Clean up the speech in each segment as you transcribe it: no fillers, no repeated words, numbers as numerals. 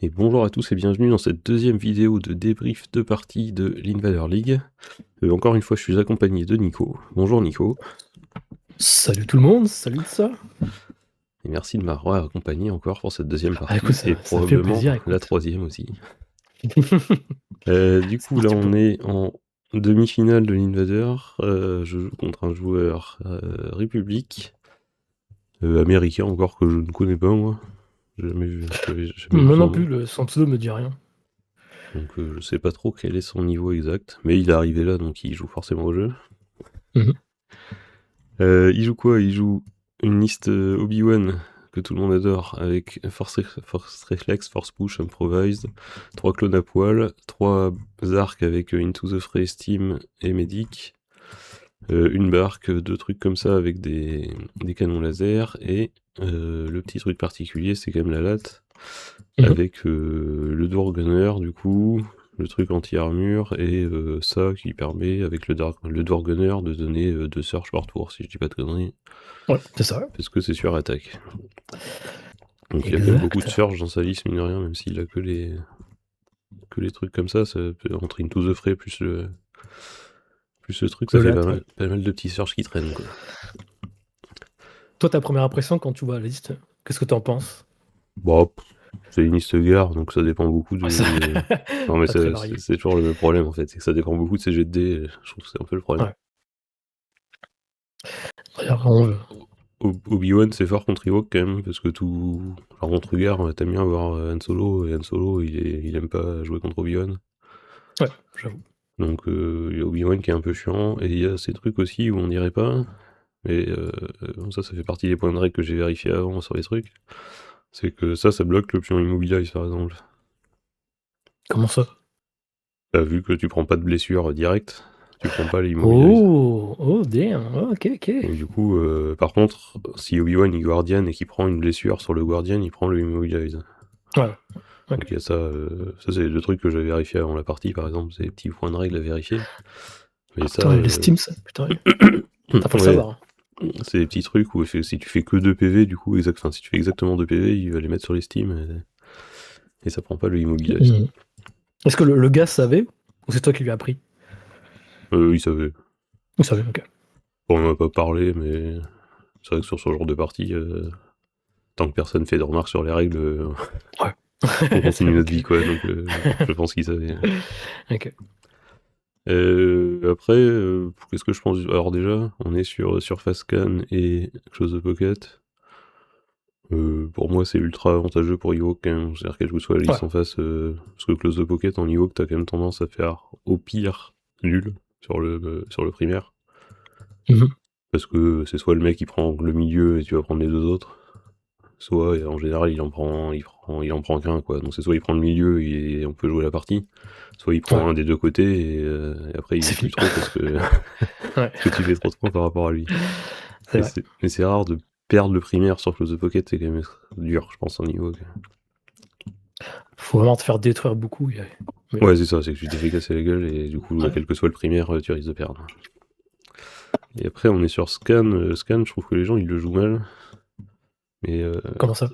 Et bonjour à tous et bienvenue dans cette deuxième vidéo de débrief de partie de l'Invader League. Encore une fois, je suis accompagné de Nico. Bonjour Nico. Salut tout le monde, salut de ça. Et merci de m'avoir accompagné encore pour cette deuxième Ah, écoute, partie et ça fait probablement plaisir, la écoute. troisième aussi. Du C'est coup, là, parti on pour. est en demi-finale de l'Invader. Je joue contre un joueur République, américain encore que je ne connais pas moi. J'avais jamais vu Moi son non nom. plus, son pseudo me dit rien. Donc je sais pas trop quel est son niveau exact. Mais il est arrivé là, donc il joue forcément au jeu. Mhm. Il joue quoi? Il joue une liste Obi-Wan que tout le monde adore avec Force Reflex, Force Push, Improvise, 3 clones à poil, 3 arcs avec Into the Fray, Steam et Medic, une barque, 2 trucs comme ça avec des canons laser, et le petit truc particulier c'est quand même la latte Mhm. avec le Door Gunner du coup, le truc anti-armure et ça qui permet avec le Door Gunner de donner 2 search par tour si je dis pas de conneries. Ouais, c'est ça. Parce que c'est sur attaque. Donc il y a quand même beaucoup de Exact. surge dans sa liste, mine de rien, même s'il a que les trucs comme ça entre Into the Fray plus le truc, ça Le fait lat, ouais. pas mal de petits surges qui traînent, quoi. Toi, ta première impression quand tu vois la liste, qu'est-ce que t'en penses? Bon, c'est une liste gare, donc ça dépend beaucoup Ouais, ça- de... Non mais Pas très varié. c'est toujours le même problème, en fait, c'est que ça dépend beaucoup de ses jets de dés, et je trouve que c'est un peu le problème. Ouais. Regarde, on veut. Obi-Wan, c'est fort contre Ewok, quand même, parce que tout... Alors, contre Gare, t'aimes bien avoir Han Solo, et Han Solo, il aime pas jouer contre Obi-Wan. Ouais, j'avoue. Donc il y a Obi-Wan qui est un peu chiant, et il y a ces trucs aussi où on dirait pas, mais bon, ça fait partie des points de règle que j'ai vérifié avant sur les trucs. C'est que ça bloque l'option Immobilize par exemple. Comment ça? Vu que tu prends pas de blessure directe, tu prends pas les Immobilize. Oh, oh, damn. Oh, ok, ok. Donc du coup, par contre, si Obi-Wan il Guardian et qu'il prend une blessure sur le Guardian, il prend le Immobilize. Ouais, ok. Donc il y a ça, ça c'est le truc que j'avais vérifié avant la partie par exemple, c'est des petits points de règle à vérifier. Mais Ah, ça, putain, il estime ça. Putain, putain, faut le ouais, savoir, hein. c'est des petits trucs où si tu fais que 2 PV, du coup, enfin, si tu fais exactement 2 PV, il va les mettre sur les Steam et ça prend pas le Immobilize. Mhm. Est-ce que le gars savait ou c'est toi qui lui as appris? Il savait. Il savait, ok. Bon, on en a pas parlé, mais c'est vrai que sur ce genre de partie, tant que personne fait de remarques sur les règles, Ouais. on C'est continue notre vie, ok. quoi. Donc, je pense qu'il savait. Ok. Après, qu'est-ce que je pense? Alors déjà, on est sur Surface Scan et Close the Pocket. Pour moi, c'est ultra avantageux pour Ewok, hein. C'est-à-dire quelle que soit la Ouais. liste en face, parce que Close the Pocket en Ewok, t'as quand même tendance à faire au pire nul sur le primaire. Mhm. Parce que c'est soit le mec qui prend le milieu et tu vas prendre les deux autres, soit en général il en prend qu'un, quoi. Donc c'est soit il prend le milieu et on peut jouer la partie, soit il prend Ouais. un des deux côtés et après il C'est joue plus fini. trop parce que, Ouais. parce que tu fais trop de points par rapport à lui. C'est vrai. Mais c'est rare de perdre le primaire sur Close the Pocket, c'est quand même dur, je pense, en niveau. Faut vraiment te faire détruire beaucoup. Mais Ouais, c'est ça, c'est que tu t'es fait casser la gueule et du coup, ouais. quel que soit le primaire, tu risques de perdre. Et après, on est sur Scan. Scan, je trouve que les gens ils le jouent mal. Mais Comment ça?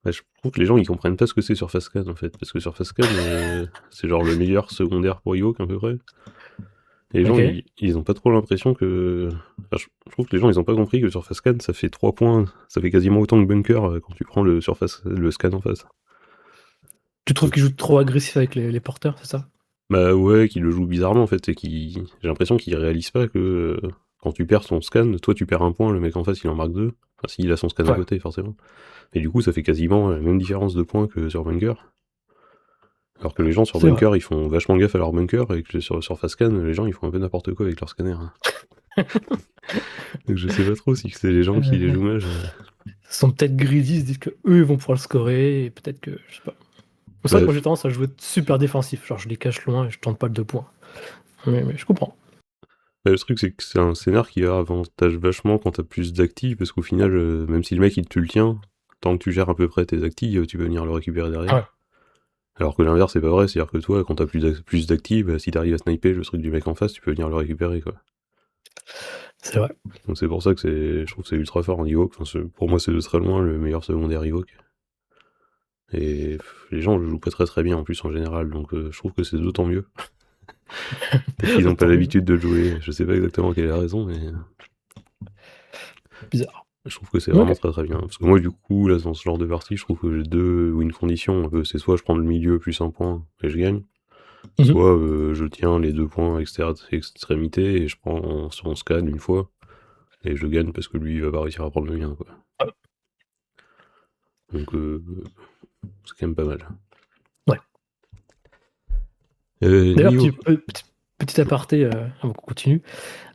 ouais, je trouve que les gens ils comprennent pas ce que c'est Surface Scan en fait. Parce que Surface Scan, c'est genre le meilleur secondaire pour Ewok à peu près. Et les gens Ok. ils ont pas trop l'impression que. Enfin, je trouve que les gens ils ont pas compris que Surface Scan ça fait 3 points. Ça fait quasiment autant que Bunker quand tu prends le Scan en face. Tu trouves qu'il joue trop agressif avec les porteurs, c'est ça? Bah ouais, qui le joue bizarrement en fait, j'ai l'impression qu'il réalise pas que quand tu perds ton scan, toi tu perds un point, le mec en face il en marque deux. Enfin, s'il a son scan à Ouais. côté, forcément. Et du coup, ça fait quasiment la même différence de points que sur Bunker. Alors que les gens sur C'est vrai. Bunker, ils font vachement gaffe à leur bunker, et que sur Fast Scan, les gens ils font un peu n'importe quoi avec leur scanner, hein. Donc je sais pas trop si c'est les gens qui les jouent mal. Ils sont peut-être greedy, ils se disent que eux ils vont pouvoir le scorer et peut-être que je sais pas. C'est vrai que Bah, moi j'ai tendance à jouer super défensif, genre je les cache loin et je tente pas le 2 points. Mais je comprends. le truc c'est que c'est un scénar qui a avantage vachement quand t'as plus d'actifs, parce qu'au final, même si le mec il te le tient, tant que tu gères à peu près tes actifs, tu peux venir le récupérer Ouais. derrière. Alors que l'inverse, c'est pas vrai, c'est-à-dire que toi, quand t'as plus d'actifs, bah, si t'arrives à sniper le truc du mec en face, tu peux venir le récupérer, quoi. C'est vrai. Donc c'est pour ça que je trouve que c'est ultra fort en Ewok. Enfin, pour moi, c'est de très loin le meilleur secondaire Ewok. Et les gens le jouent pas très très bien en plus en général, donc je trouve que c'est d'autant mieux. Peut-être qu'ils n'ont pas Tant mieux. l'habitude de le jouer, je sais pas exactement quelle est la raison, mais Bizarre. je trouve que c'est vraiment OK. très très bien. Parce que moi, du coup, là, dans ce genre de partie, je trouve que j'ai deux win conditions un peu. C'est soit je prends le milieu plus un point et je gagne, Mmh. soit je tiens les 2 points extrémités et je prends son scan une fois et je gagne parce que lui, il va pas réussir à prendre le mien, quoi. Ouais. Donc, c'est quand même pas mal. Ouais. D'ailleurs, Niveau. petit aparté, avant qu'on continue.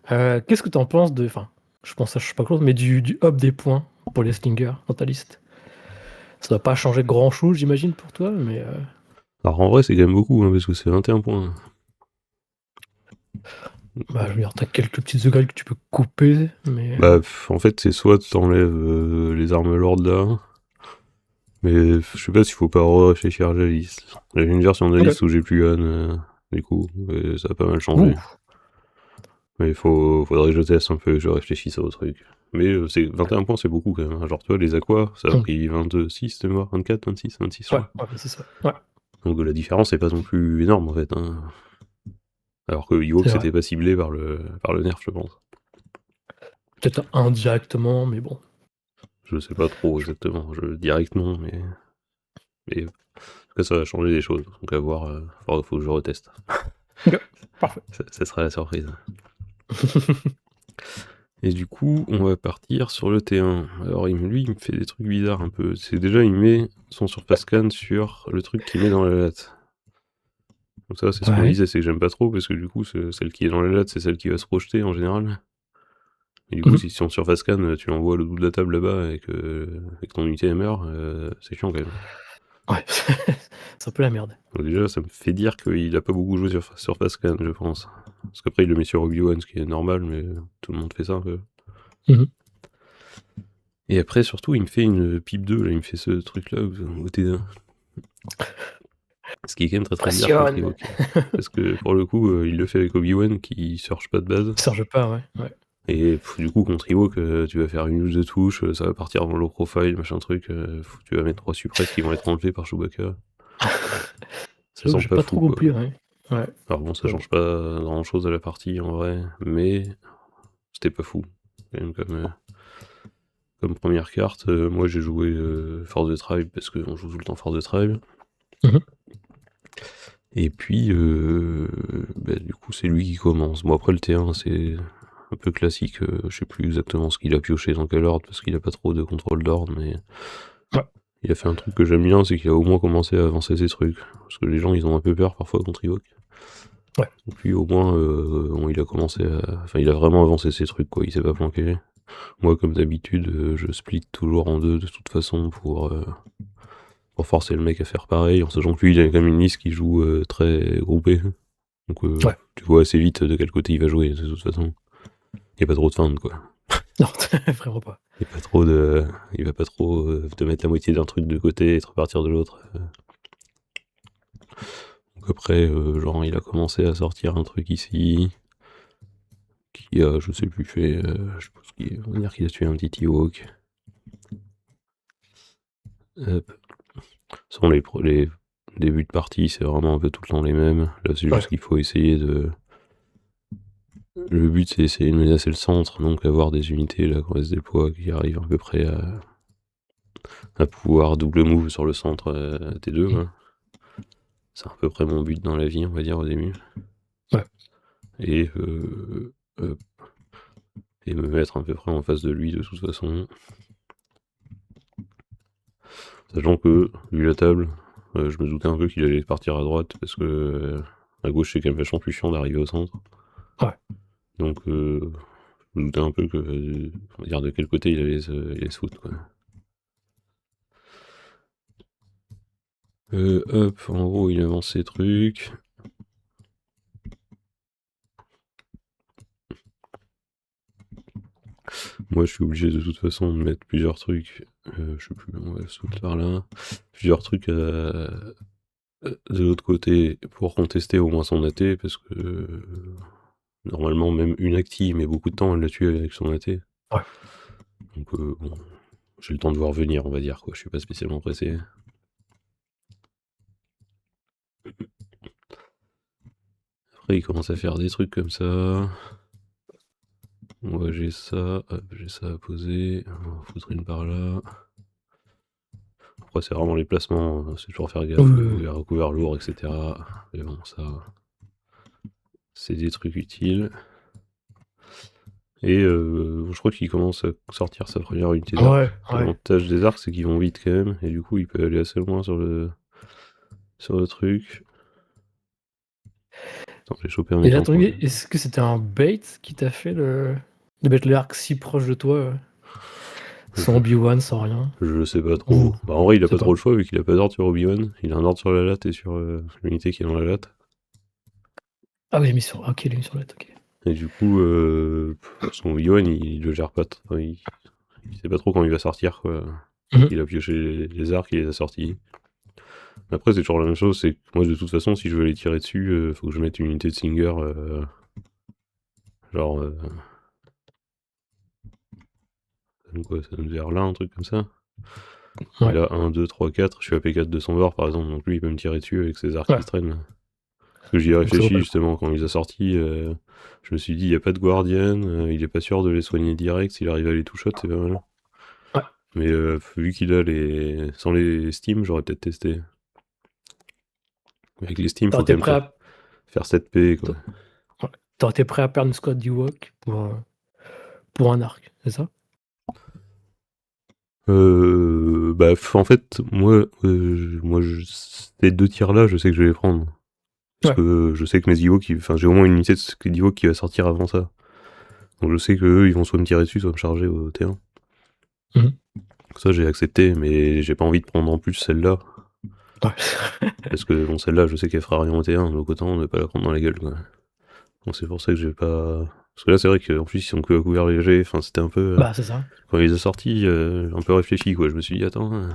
Qu'est-ce que tu en penses de enfin, je pense ça change pas grand chose, mais du up des points pour les slingers dans ta liste? Ça doit pas changer grand-chose, j'imagine, pour toi, mais Alors en vrai, c'est quand même beaucoup, hein, parce que c'est 21 points. bah, je veux dire, tu quelques petites upgrades que tu peux couper, mais Bah, en fait, c'est soit t'enlèves les armes lourdes là, mais je sais pas s'il faut pas réfléchir à la liste. J'ai une version de la OK. liste où j'ai plus Yann, du coup, et ça a pas mal changé. Ouh! Mais faudrait que je teste un peu, que je réfléchisse au truc. Mais c'est 21 points, c'est beaucoup quand même, hein. Genre, tu vois, les aquas, ça a Mmh. pris 26 de mémoire, 24, 26, 26, je Ouais, crois. ouais, bah, c'est ça. Ouais, Donc la différence est pas non plus énorme en fait, hein. Alors que Ewok c'est vrai. c'était pas ciblé par le nerf, je pense. Peut-être indirectement, mais bon. Je sais pas trop exactement, direct non, mais en tout cas ça va changer des choses. Donc à voir, faut que je reteste. OK, parfait. Ça sera la surprise. Et du coup, on va partir sur le T1. Alors lui, il me fait des trucs bizarres un peu. C'est déjà, il met son surface scan sur le truc qu'il met dans la latte. Donc ça, c'est ce qu'on Ouais. disait, c'est que j'aime pas trop, parce que du coup, celle qui est dans la latte, c'est celle qui va se projeter en général. Et du coup, Mmh. si son surface scan, tu l'envoies à l'autre bout de la table là-bas et que ton unité meurt, c'est chiant quand même. Ouais, c'est un peu la merde. Donc déjà, ça me fait dire qu'il a pas beaucoup joué sur surface scan, je pense. Parce qu'après, il le met sur Obi-Wan, ce qui est normal, mais tout le monde fait ça un peu. Mmh. Et après, surtout, il me fait une pipe 2, là, il me fait ce truc-là au T1. Ce qui est quand même très très bizarre contre Pressionne! Ewok. Parce que pour le coup, il le fait avec Obi-Wan qui surge pas de base. Surge pas, ouais, ouais. Et du coup, contre Ewok, tu vas faire une ou deux touches, ça va partir dans low profile, machin truc. Tu vas mettre 3 suppresses qui vont être enlevés par Chewbacca. Ça J'avoue que semble j'ai pas pas fou, trop quoi. compris, ouais. Ouais, Alors bon, ça j'avoue. change pas grand chose à la partie en vrai, mais c'était pas fou. Quand même comme première carte, moi j'ai joué Force de Tribe parce qu'on joue tout le temps Force de Tribe. Mmh. Et puis, bah, du coup, c'est lui qui commence. Bon, après, le T1, c'est un peu classique. Je sais plus exactement ce qu'il a pioché dans quel ordre, parce qu'il a pas trop de contrôle d'ordre, mais Ouais. il a fait un truc que j'aime bien, c'est qu'il a au moins commencé à avancer ses trucs. Parce que les gens, ils ont un peu peur parfois contre Ewok. Ouais. Donc lui, au moins, bon, il a commencé à... Enfin, il a vraiment avancé ses trucs, quoi. Il s'est pas planqué. Moi, comme d'habitude, je split toujours en deux, de toute façon, pour forcer le mec à faire pareil, en sachant que lui, il a quand même une liste qui joue très groupée. Donc Ouais. tu vois assez vite de quel côté il va jouer, de toute façon. Il n'y a pas trop de feinte, quoi. Non, vraiment pas. Il y a pas trop de... Il va pas trop te mettre la moitié d'un truc de côté et te repartir de l'autre. Donc après, genre, il a commencé à sortir un truc ici, qui a, je sais plus, fait... je pense on va dire qu'il a tué un petit Ewok. Hop. Sont les débuts de partie, c'est vraiment un peu tout le temps les mêmes. Là, c'est Ouais. juste qu'il faut essayer de... Le but, c'est essayer de menacer le centre, donc avoir des unités là quand elles se déploient qui arrivent à peu près à pouvoir double move sur le centre T2, Mmh. quoi. C'est à peu près mon but dans la vie, on va dire, au début. Ouais. Et, et me mettre à peu près en face de lui de toute façon. Sachant que, vu la table, je me doutais un peu qu'il allait partir à droite, parce que à gauche c'est quand même vachement plus chiant d'arriver au centre. Ouais. Donc je me doutais un peu que, on va dire, de quel côté il allait se foutre, quoi. Hop, en gros il avance ses trucs. Moi, je suis obligé de toute façon de mettre plusieurs trucs. Je sais plus, on va sauter par là. Plusieurs trucs de l'autre côté pour contester au moins son AT, parce que normalement, même une active met beaucoup de temps à la tuer avec son AT. Ouais. Donc, bon, j'ai le temps de voir venir, on va dire, quoi. Je suis pas spécialement pressé. après, il commence à faire des trucs comme ça. Moi, j'ai ça. Hop, j'ai ça à poser. On va en foutre une par là. Après, c'est vraiment les placements. C'est toujours faire gaffe. Couvert lourd, etc. Mais bon, ça, c'est des trucs utiles. Et je crois qu'il commence à sortir sa première unité d'arc. Ouais, ouais. L'avantage des arcs, c'est qu'ils vont vite quand même. Et du coup, il peut aller assez loin sur le truc. Attends, j'ai chopé un Et mec là, en ton point. idée, est-ce que c'était un bait qui t'a fait de mettre l'arc si proche de toi, sans Obi-Wan, sans rien? Je sais pas Ou trop. Bah, en vrai, il a je sais pas trop pas. le choix vu qu'il a pas d'ordre sur Obi-Wan. Il a un ordre sur la latte et sur l'unité qui est dans la latte. Ah oui, ok, il a mis sur la ok. Et du coup, son Obi-Wan, il le gère pas. Enfin, il sait pas trop quand il va sortir, quoi. Mhm. Il a pioché les arcs, il les a sortis. Après, c'est toujours la même chose. C'est que moi, de toute façon, si je veux les tirer dessus, faut que je mette une unité de Singer. Genre. Donc, quoi, ça donne vers là, un truc comme ça. Et Ouais. là, 1, 2, 3, 4, je suis à P4 de son bord par exemple, donc lui il peut me tirer dessus avec ses arcs Ouais. qui traînent. Parce que j'y ai Donc ça vaut pas réfléchi le coup. justement quand il les a sortis, je me suis dit il n'y a pas de Guardian, il est pas sûr de les soigner direct, s'il arrive à les two-shot c'est pas mal. Ouais. Mais vu qu'il a les. Sans les Steam, j'aurais peut-être testé. Avec les Steam, T'aurais faut quand été même prêt à... faire 7p quoi. ouais. T'aurais été prêt à perdre une squad d'Ewok pour un arc, c'est ça? Bah en fait, ces deux tirs là, je sais que je vais les prendre. Parce Ouais. que je sais que mes Ewoks, enfin j'ai au moins une unité d'Ewok qui va sortir avant ça. Donc je sais qu'eux, ils vont soit me tirer dessus, soit me charger au T1. Mhm. Ça, j'ai accepté, mais j'ai pas envie de prendre en plus celle-là. Ouais. Parce que bon, celle-là, je sais qu'elle fera rien au T1, donc autant ne pas la prendre dans la gueule, quoi. Donc c'est pour ça que j'ai pas. Parce que là, c'est vrai qu'en plus, ils sont que à couvert léger, enfin, c'était un peu. Bah, c'est ça. Quand il les a sortis, un peu réfléchi, quoi. Je me suis dit, attends,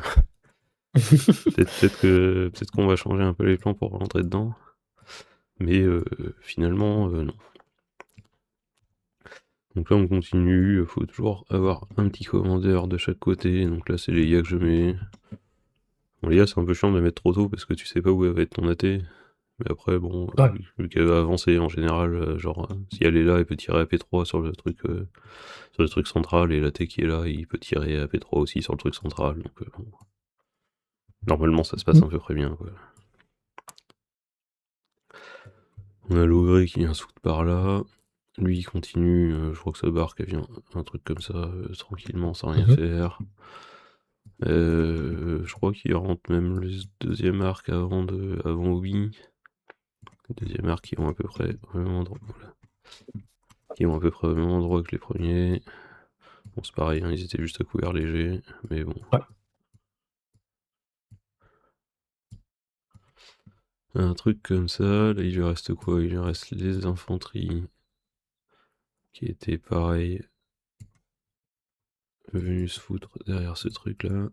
peut-être qu'on va changer un peu les plans pour rentrer dedans. Mais finalement, non. Donc là, on continue, faut toujours avoir un petit commandeur de chaque côté. Donc là, c'est les IA que je mets. Bon, l'IA, c'est un peu chiant de la mettre trop tôt parce que tu sais pas où va être ton AT. Mais après, bon, Ouais. vu qu'elle va avancer en général, genre, si elle est là, elle peut tirer à P3 sur le truc central, et l'AT qui est là, il peut tirer à P3 aussi sur le truc central. Donc, bon, normalement, ça se passe à Mhm. peu près bien, quoi. On a l'Ogré qui vient se foutre par là. Lui, il continue, je crois que sa barque, elle vient un truc comme ça, tranquillement, sans rien Mhm. faire. Je crois qu'il rentre même le deuxième arc avant Obi. Le deuxième arc qui vont à peu près au même endroit. Voilà. Qui vont à peu près au même endroit que les premiers. Bon, c'est pareil, hein, ils étaient juste à couvert léger, mais bon. Ouais. Un truc comme ça, là il lui reste quoi? Il lui reste les infanteries qui étaient pareil, venus se foutre derrière ce truc là.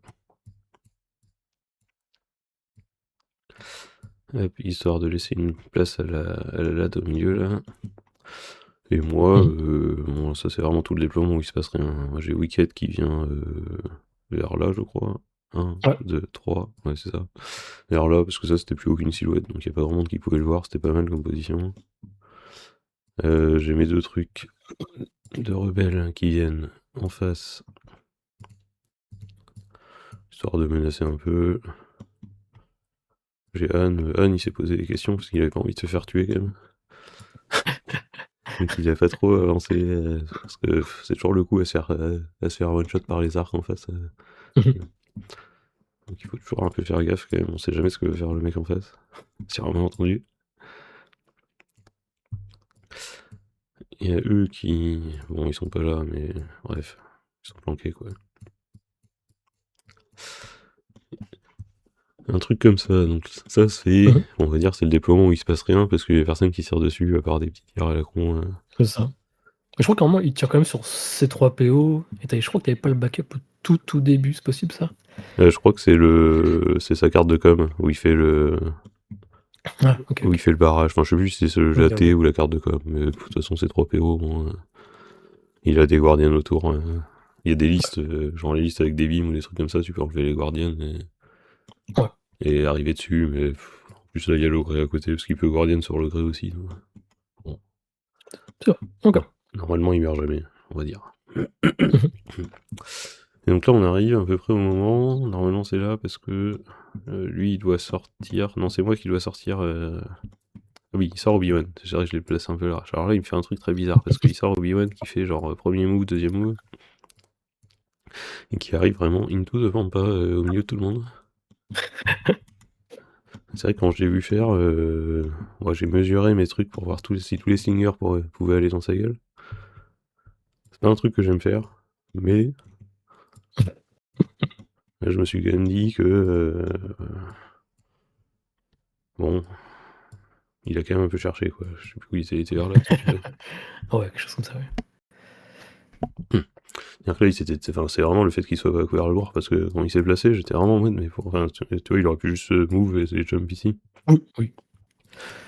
Hop, histoire de laisser une place à la latte au milieu là. Et moi, Mhm. bon, ça c'est vraiment tout le déploiement où il se passe rien. Moi j'ai Wicked qui vient vers là, je crois. 1, Ouais. 2, 3, ouais c'est ça. Vers là, parce que ça c'était plus aucune silhouette, donc il n'y a pas vraiment de qui pouvait le voir, c'était pas mal comme position. J'ai mes deux trucs de rebelles qui viennent en face, histoire de menacer un peu. J'ai Anne il s'est posé des questions parce qu'il avait pas envie de se faire tuer quand même. Donc il a pas trop avancé, parce que c'est toujours le coup à se faire one shot par les arcs en face. Mhm. Donc il faut toujours un peu faire gaffe quand même, on sait jamais ce que va faire le mec en face. C'est vraiment entendu. Il y a eux qui. Bon, ils sont pas là, mais bref, ils sont planqués quoi. Un truc comme ça, donc ça c'est. Mhm. On va dire c'est le déploiement où il se passe rien parce qu'il y a personne qui tire dessus à part des petits tirs à la con. C'est ça. Mais je crois qu'à un moment, il tire quand même sur C3PO. Je crois que t'avais pas le backup au tout début, c'est possible ça? Je crois que c'est sa carte de com où il fait Ah, ok, ok. le barrage. Enfin, je sais plus si c'est Ok, la T ok. ou la carte de com, mais de toute façon c'est 3 PO. Bon, il a des guardians autour. Il y a des listes, genre les listes avec des beams ou des trucs comme ça, tu peux enlever les guardians Ouais. et arriver dessus, mais en plus là il y a l'ogré à côté parce qu'il peut guardian sur l'ogré aussi. Donc. C'est vrai. Ok. Non, normalement, il meurt jamais, on va dire. Mhm. Et donc là, on arrive à peu près au moment. Normalement, c'est là parce que lui, il doit sortir. Non, c'est moi qui dois sortir. Oui, il sort Obi-Wan. C'est vrai que je l'ai placé un peu là. Alors là, il me fait un truc très bizarre parce qu'il sort Obi-Wan qui fait genre premier move, deuxième move. Et qui arrive vraiment into the Pampa au milieu de tout le monde. C'est vrai que quand je l'ai vu faire, moi, j'ai mesuré mes trucs pour voir si tous les slingers pouvaient aller dans sa gueule. C'est pas un truc que j'aime faire, mais là, je me suis quand même dit que bon, il a quand même un peu cherché quoi. Je sais plus où il était vers là, tu sais. Ouais, quelque chose comme ça, ouais. C'est-à-dire que là, enfin, c'est vraiment le fait qu'il soit pas couvert le lourd parce que quand il s'est placé, j'étais vraiment en mode, mais enfin, tu vois, il aurait pu juste move et jump ici. Oui, oui.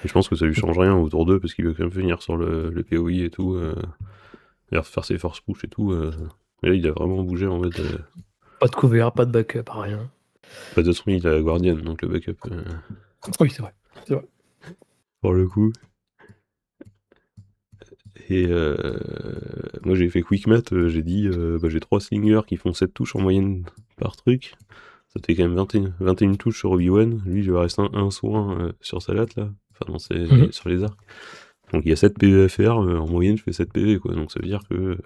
Et je pense que ça lui change rien autour d'eux parce qu'il veut quand même venir sur le POI et tout, faire ses force push et tout. Et là, il a vraiment bougé en mode. Pas de couvert, pas de backup, rien. Bah, de toute façon, il a Guardian, donc le backup. Oui, c'est vrai. C'est vrai. Pour le coup. Et moi, j'ai fait quick math, j'ai dit, bah, j'ai 3 slingers qui font 7 touches en moyenne par truc. Ça fait quand même 21 touches sur Obi-Wan. Lui, il lui reste un soin sur sa latte, là. Enfin, non, Mhm. sur les arcs. Donc, il y a 7 PV à faire. En moyenne, je fais 7 PV, quoi. Donc, ça veut dire que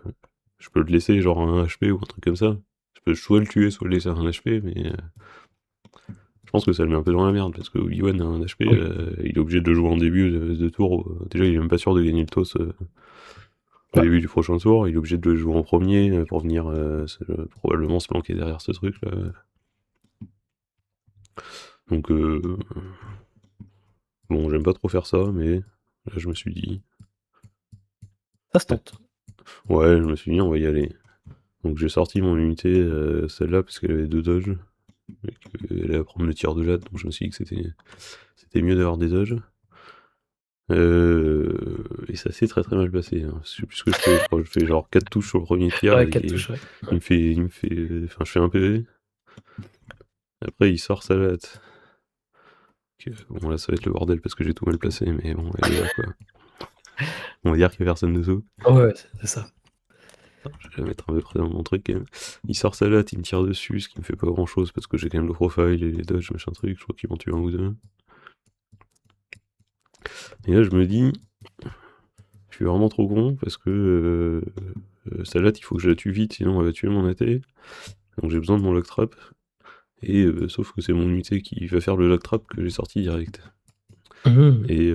je peux le laisser, genre, un HP ou un truc comme ça. Je peux soit le tuer, soit le laisser un HP, mais je pense que ça le met un peu dans la merde, parce que Obi-Wan a un HP, Oui. il est obligé de le jouer en début de tour. Déjà, il est même pas sûr de gagner le toss au Ouais. début du prochain tour. Il est obligé de le jouer en premier pour venir probablement se planquer derrière ce truc-là. Donc, bon, j'aime pas trop faire ça, mais là, je me suis dit, Ça se tente. ouais, je me suis dit, on va y aller. Donc, j'ai sorti mon unité, celle-là, parce qu'elle avait 2 dodges, et qu'elle allait prendre le tir de Jade, donc je me suis dit que c'était mieux d'avoir des dodges. Et ça s'est très très mal passé, hein. Je sais plus ce que je fais, je crois que je fais genre 4 touches sur le premier tir, Ouais, et 4 touches, ouais. enfin, je fais un PV. Après, il sort sa latte. Bon, là, ça va être le bordel parce que j'ai tout mal placé, mais bon, elle est là, quoi. On va dire qu'il y a personne dessous. Ouais, c'est ça. Je vais la mettre un peu près dans mon truc, quand même. Il sort sa latte, il me tire dessus, ce qui me fait pas grand chose parce que j'ai quand même le profile et les dodges, machin truc. Je crois qu'ils m'en tuent un ou deux. Et là, je me dis, je suis vraiment trop con parce que sa latte, il faut que je la tue vite, sinon elle va tuer mon AT. Donc j'ai besoin de mon lock trap. Et sauf que c'est mon unité qui va faire le lock trap que j'ai sorti direct. Mhm. Et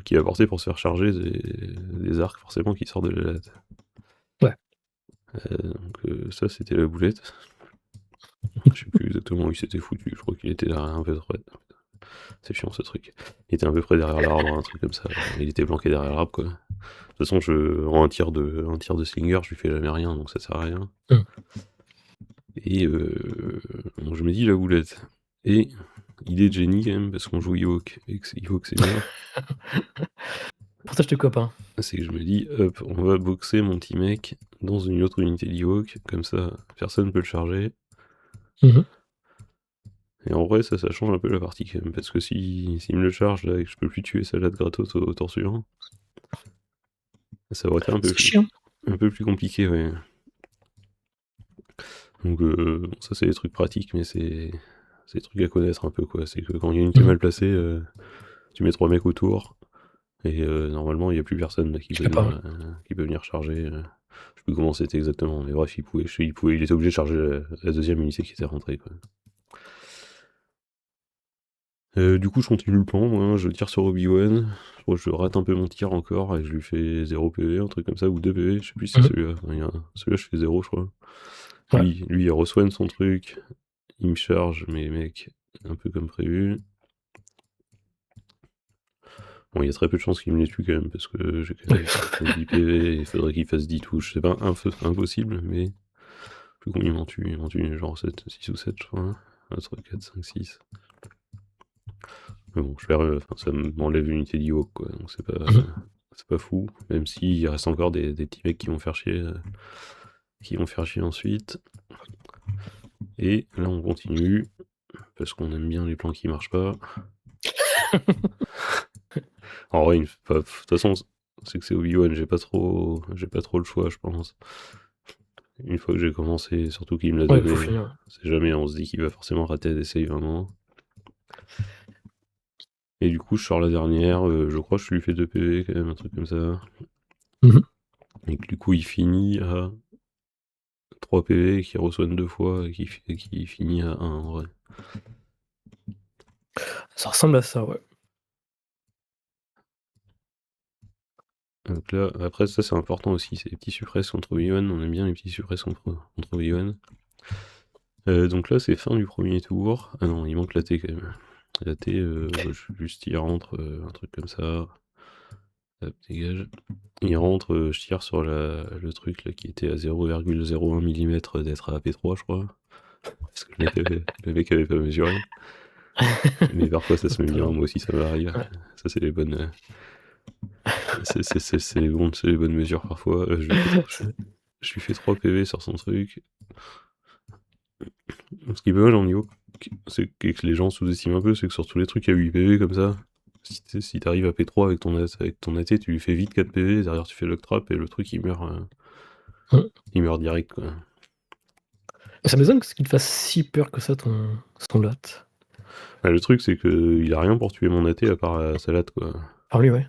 qui va porter pour se faire charger des arcs forcément qui sortent de la latte. Ouais. Donc ça c'était la boulette. Je sais plus exactement où il s'était foutu, je crois qu'il était là un peu près. C'est chiant ce truc. Il était un peu près derrière l'arbre, un truc comme ça. Il était planqué derrière l'arbre quoi. De toute façon, en un tir de slinger, je lui fais jamais rien, donc ça sert à rien. Mhm. Et donc je me dis la boulette. Et idée de génie quand même, parce qu'on joue Ewok, et que Ewok c'est bien. Pour ça, je te copain. C'est que je me dis, hop, on va boxer mon petit mec dans une autre unité d'Ewok, comme ça personne peut le charger. Mhm. Et en vrai, ça change un peu la partie quand même, parce que s'il me le charge là et que je peux plus tuer Salade gratos au tour suivant, ça aurait été C'est chiant. un peu plus compliqué, ouais. Donc bon, ça c'est des trucs pratiques, mais c'est des trucs à connaître un peu quoi. C'est que quand il y a une unité Mhm. mal placée, tu mets 3 mecs autour, et normalement il n'y a plus personne là, Je l'ai pas. qui peut venir charger. Je sais plus comment c'était exactement, mais bref, il était obligé de charger la deuxième unité qui était rentrée quoi. Du coup, je continue le plan, moi, je tire sur Obi-Wan, je crois que je rate un peu mon tir encore, et je lui fais 0 PV, un truc comme ça, ou 2 PV, je sais plus si c'est Mhm. celui-là. Celui-là, je fais 0, je crois. Ouais. Lui, il reçoit son truc, il me charge, mes mecs, un peu comme prévu. Bon, il y a très peu de chances qu'il me les tue quand même, parce que j'ai quand Oui. même 10 PV, et il faudrait qu'il fasse 10 touches. C'est pas impossible, mais plus combien il m'en tue genre 6 ou 7, je crois. 1, 3, 4, 5, 6. Mais bon, enfin, ça m'enlève une unité d'Ewok, quoi, donc Mhm. c'est pas fou, même s'il reste encore des petits mecs qui vont faire chier, ensuite. Et là, on continue, parce qu'on aime bien les plans qui marchent pas. En vrai, de toute façon, c'est que c'est Obi-Wan, j'ai pas trop le choix, je pense. Une fois que j'ai commencé, surtout qu'il me l'a Ouais, faut donné, finir. c'est jamais, on se dit qu'il va forcément rater des saves un moment. Et du coup, je sors la dernière, je crois que je lui fais 2 PV quand même, un truc comme ça. Mhm. Et que du coup, il finit à 3 PV, qui reçoit 2 fois, et qui finit à 1 en vrai. Ça ressemble à ça, ouais. Donc là, après, ça c'est important aussi, c'est les petits suppresses contre Obi-Wan, on aime bien les petits suppresses contre Obi-Wan. Donc là, c'est fin du premier tour. Ah non, il manque la T quand même. La T, juste il rentre, un truc comme ça. Hop, dégage. Il rentre, je tire sur le truc là qui était à 0,01 mm d'être à AP3, je crois. Parce que le mec avait pas mesuré. Mais parfois ça se met bien, moi aussi ça m'arrive. Ouais. Ça, c'est les bonnes. C'est les bonnes mesures parfois. Je lui fais 3 PV sur son truc. Ce qui est pas mal en niveau, c'est que les gens sous-estiment un peu, c'est que sur tous les trucs à 8 PV comme ça, si t'arrives à P3 avec ton AT, tu lui fais vite 4 PV, derrière tu fais lock trap et le truc il meurt direct quoi. Ça m'étonne qu'il te fasse si peur que ça, ton lot. Bah, le truc c'est que il a rien pour tuer mon AT à part la salade quoi. Ah lui, ouais.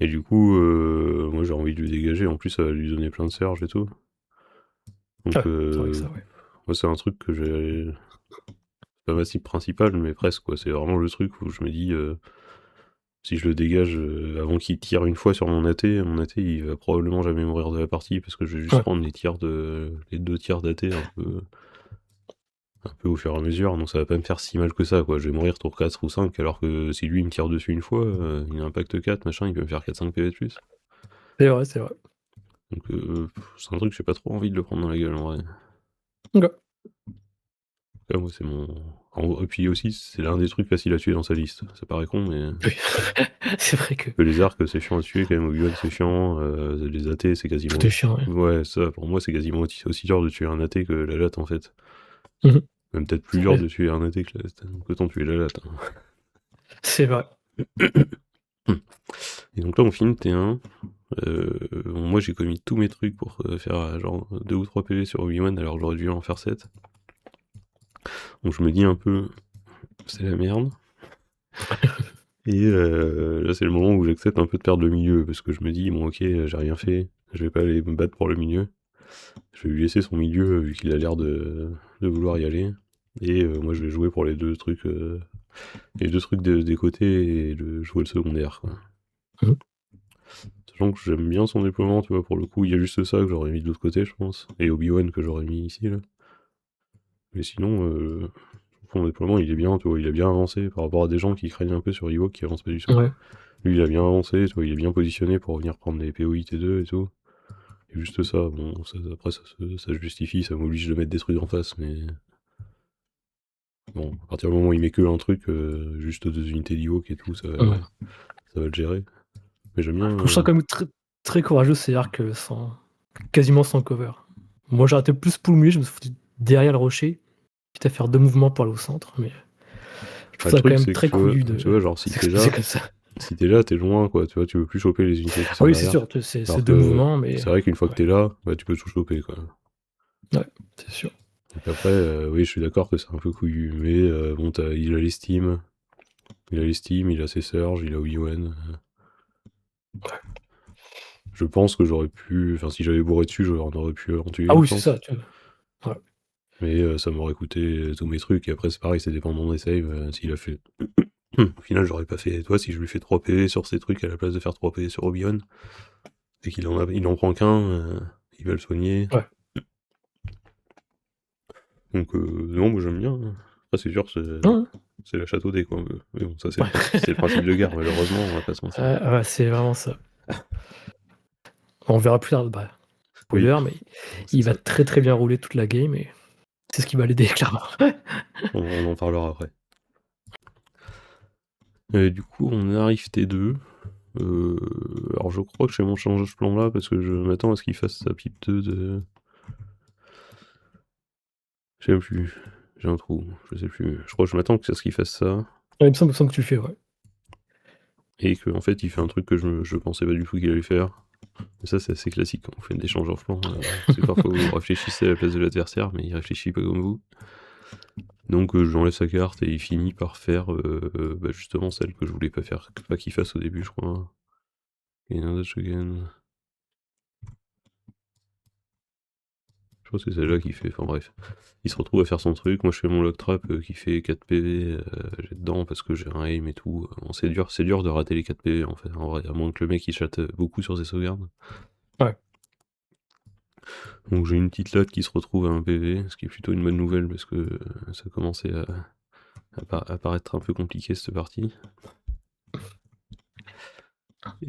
Et du coup, moi j'ai envie de lui dégager, en plus ça va lui donner plein de surge et tout. Donc Ouais, c'est vrai que ça, ouais. moi c'est un truc que j'ai. C'est pas ma cible principale, mais presque quoi. C'est vraiment le truc où je me dis. Si je le dégage avant qu'il tire une fois sur mon AT il va probablement jamais mourir de la partie parce que je vais juste Ouais. prendre les 2 tirs d'AT un peu au fur et à mesure, donc ça va pas me faire si mal que ça quoi. Je vais mourir tour 4 ou 5 alors que si lui il me tire dessus une fois, il a impact 4, machin, il peut me faire 4-5 PV de plus. C'est vrai, c'est vrai. Donc c'est un truc que j'ai pas trop envie de le prendre dans la gueule en vrai. Ok. Là, moi c'est et puis aussi c'est l'un des trucs faciles à tuer dans sa liste. Ça paraît con mais. Oui. C'est vrai que Les arcs, c'est chiant à tuer quand même, Obi-Wan c'est chiant, les AT c'est tout quasiment. est chiant, ouais. Ouais, ça, pour moi c'est quasiment aussi dur de tuer un AT que la latte en fait. Mhm. Même peut-être plus C'est dur vrai. de tuer un AT que la latte. Autant tuer la latte. C'est vrai. Et donc là on finit T1. Bon, moi j'ai commis tous mes trucs pour faire genre 2 ou 3 PV sur Obi-Wan alors j'aurais dû en faire 7. Donc je me dis un peu, c'est la merde. Et là c'est le moment où j'accepte un peu de perdre le milieu parce que je me dis, bon ok, j'ai rien fait, je vais pas aller me battre pour le milieu. Je vais lui laisser son milieu vu qu'il a l'air de vouloir y aller. Et moi je vais jouer pour les deux trucs des côtés et jouer le secondaire quoi. Mhm. Sachant que j'aime bien son déploiement, tu vois, pour le coup, il y a juste ça que j'aurais mis de l'autre côté, je pense. Et Obi-Wan que j'aurais mis ici, là. Mais sinon, son déploiement, il est bien, tu vois, il a bien avancé par rapport à des gens qui craignent un peu sur Ewok qui avancent pas du tout. Ouais. Lui, il a bien avancé, tu vois, il est bien positionné pour venir prendre des POI T2 et tout. Et juste ça, bon, après, ça se justifie, ça m'oblige de mettre des trucs en face, mais. Bon, à partir du moment où il met que un truc, juste 2 unités d'Ewok et tout, Ouais. ça va le gérer. Mais j'aime bien. Je trouve ça quand même très, très courageux, ces arcs quasiment sans cover. Moi, j'aurais été plus pour le milieu, je me suis foutu derrière le rocher, quitte à faire 2 mouvements pour aller au centre, mais je trouve Le ça quand truc, même c'est que très couillu tu de vois, genre, s'exposer comme ça. si t'es là, t'es loin, quoi. Tu vois, tu veux plus choper les unités qui Ah sont oui, c'est derrière. sûr, c'est Alors 2 que mouvements, mais c'est vrai qu'une fois que ouais, t'es là, bah, tu peux tout choper, quoi. ouais, c'est sûr. Donc après, oui, je suis d'accord que c'est un peu couillu, mais bon, il a les Steam, il a ses Surge, il a Obi-Wan. Je pense que j'aurais pu, enfin, si j'avais bourré dessus, j'en aurais pu en tuer Ah une, je oui, c'est pense. ça, tu vois. Ouais. Mais ça m'aurait coûté tous mes trucs, et après, c'est pareil, c'est dépendant des saves, s'il a fait. Au final, j'aurais pas fait. Toi, si je lui fais 3 PV sur ces trucs à la place de faire 3 PV sur Obi-Wan, et il en prend qu'un, il va le soigner. Ouais. Donc, non, moi j'aime bien. Après, c'est sûr, Ouais. c'est la châteauté, quoi. Mais bon, ça, Ouais. c'est le principe de guerre, malheureusement, on va pas se mentir. Ouais, c'est vraiment ça. On verra plus tard, bah, Oui, spoiler, mais c'est il va ça. très très bien rouler toute la game et c'est ce qui va l'aider, clairement. On en parlera après. Du coup, on arrive T2. Alors, je crois que j'ai mon change plan là parce que je m'attends à ce qu'il fasse sa pipe 2 de. Je sais même plus. J'ai un trou, je sais plus. Je crois que je m'attends à ce qu'il fasse ça. Ouais, il me semble que tu le fais, ouais. et qu'en fait il fait un truc que je pensais pas du tout qu'il allait faire. Et ça c'est assez classique quand vous faites des changes de plan, c'est parfois vous réfléchissez à la place de l'adversaire mais il réfléchit pas comme vous. Donc j'enlève sa carte et il finit par faire justement celle que je voulais pas faire, pas qu'il fasse au début je crois. Again. Je crois que c'est celle-là qui fait, enfin bref. Il se retrouve à faire son truc, moi je fais mon lock trap qui fait 4 PV, j'ai dedans parce que j'ai un aim et tout. Bon, c'est dur de rater les 4 PV en fait, en vrai, à moins que le mec il chatte beaucoup sur ses sauvegardes. Ouais. Donc j'ai une petite latte qui se retrouve à un PV, ce qui est plutôt une bonne nouvelle parce que ça commençait à paraître un peu compliqué cette partie.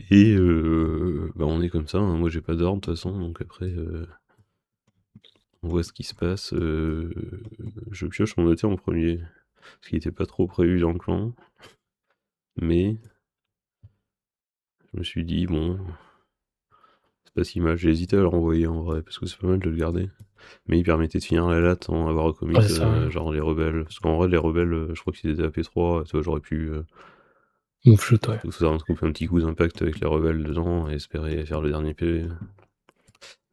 Et on est comme ça, hein. Moi j'ai pas d'ordre de toute façon, donc après on voit ce qui se passe. Je pioche mon ET en premier, ce qui n'était pas trop prévu dans le clan, mais je me suis dit bon, c'est pas si mal. J'ai hésité à le renvoyer en vrai, parce que c'est pas mal de le garder. Mais il permettait de finir la latte sans avoir à commit, Ouais, c'est ça. genre les rebelles. Parce qu'en vrai, les rebelles, je crois qu'ils étaient à P3, tu vois, j'aurais pu Move shoot, ouais. tout faire un petit coup d'impact avec les rebelles dedans et espérer faire le dernier PV.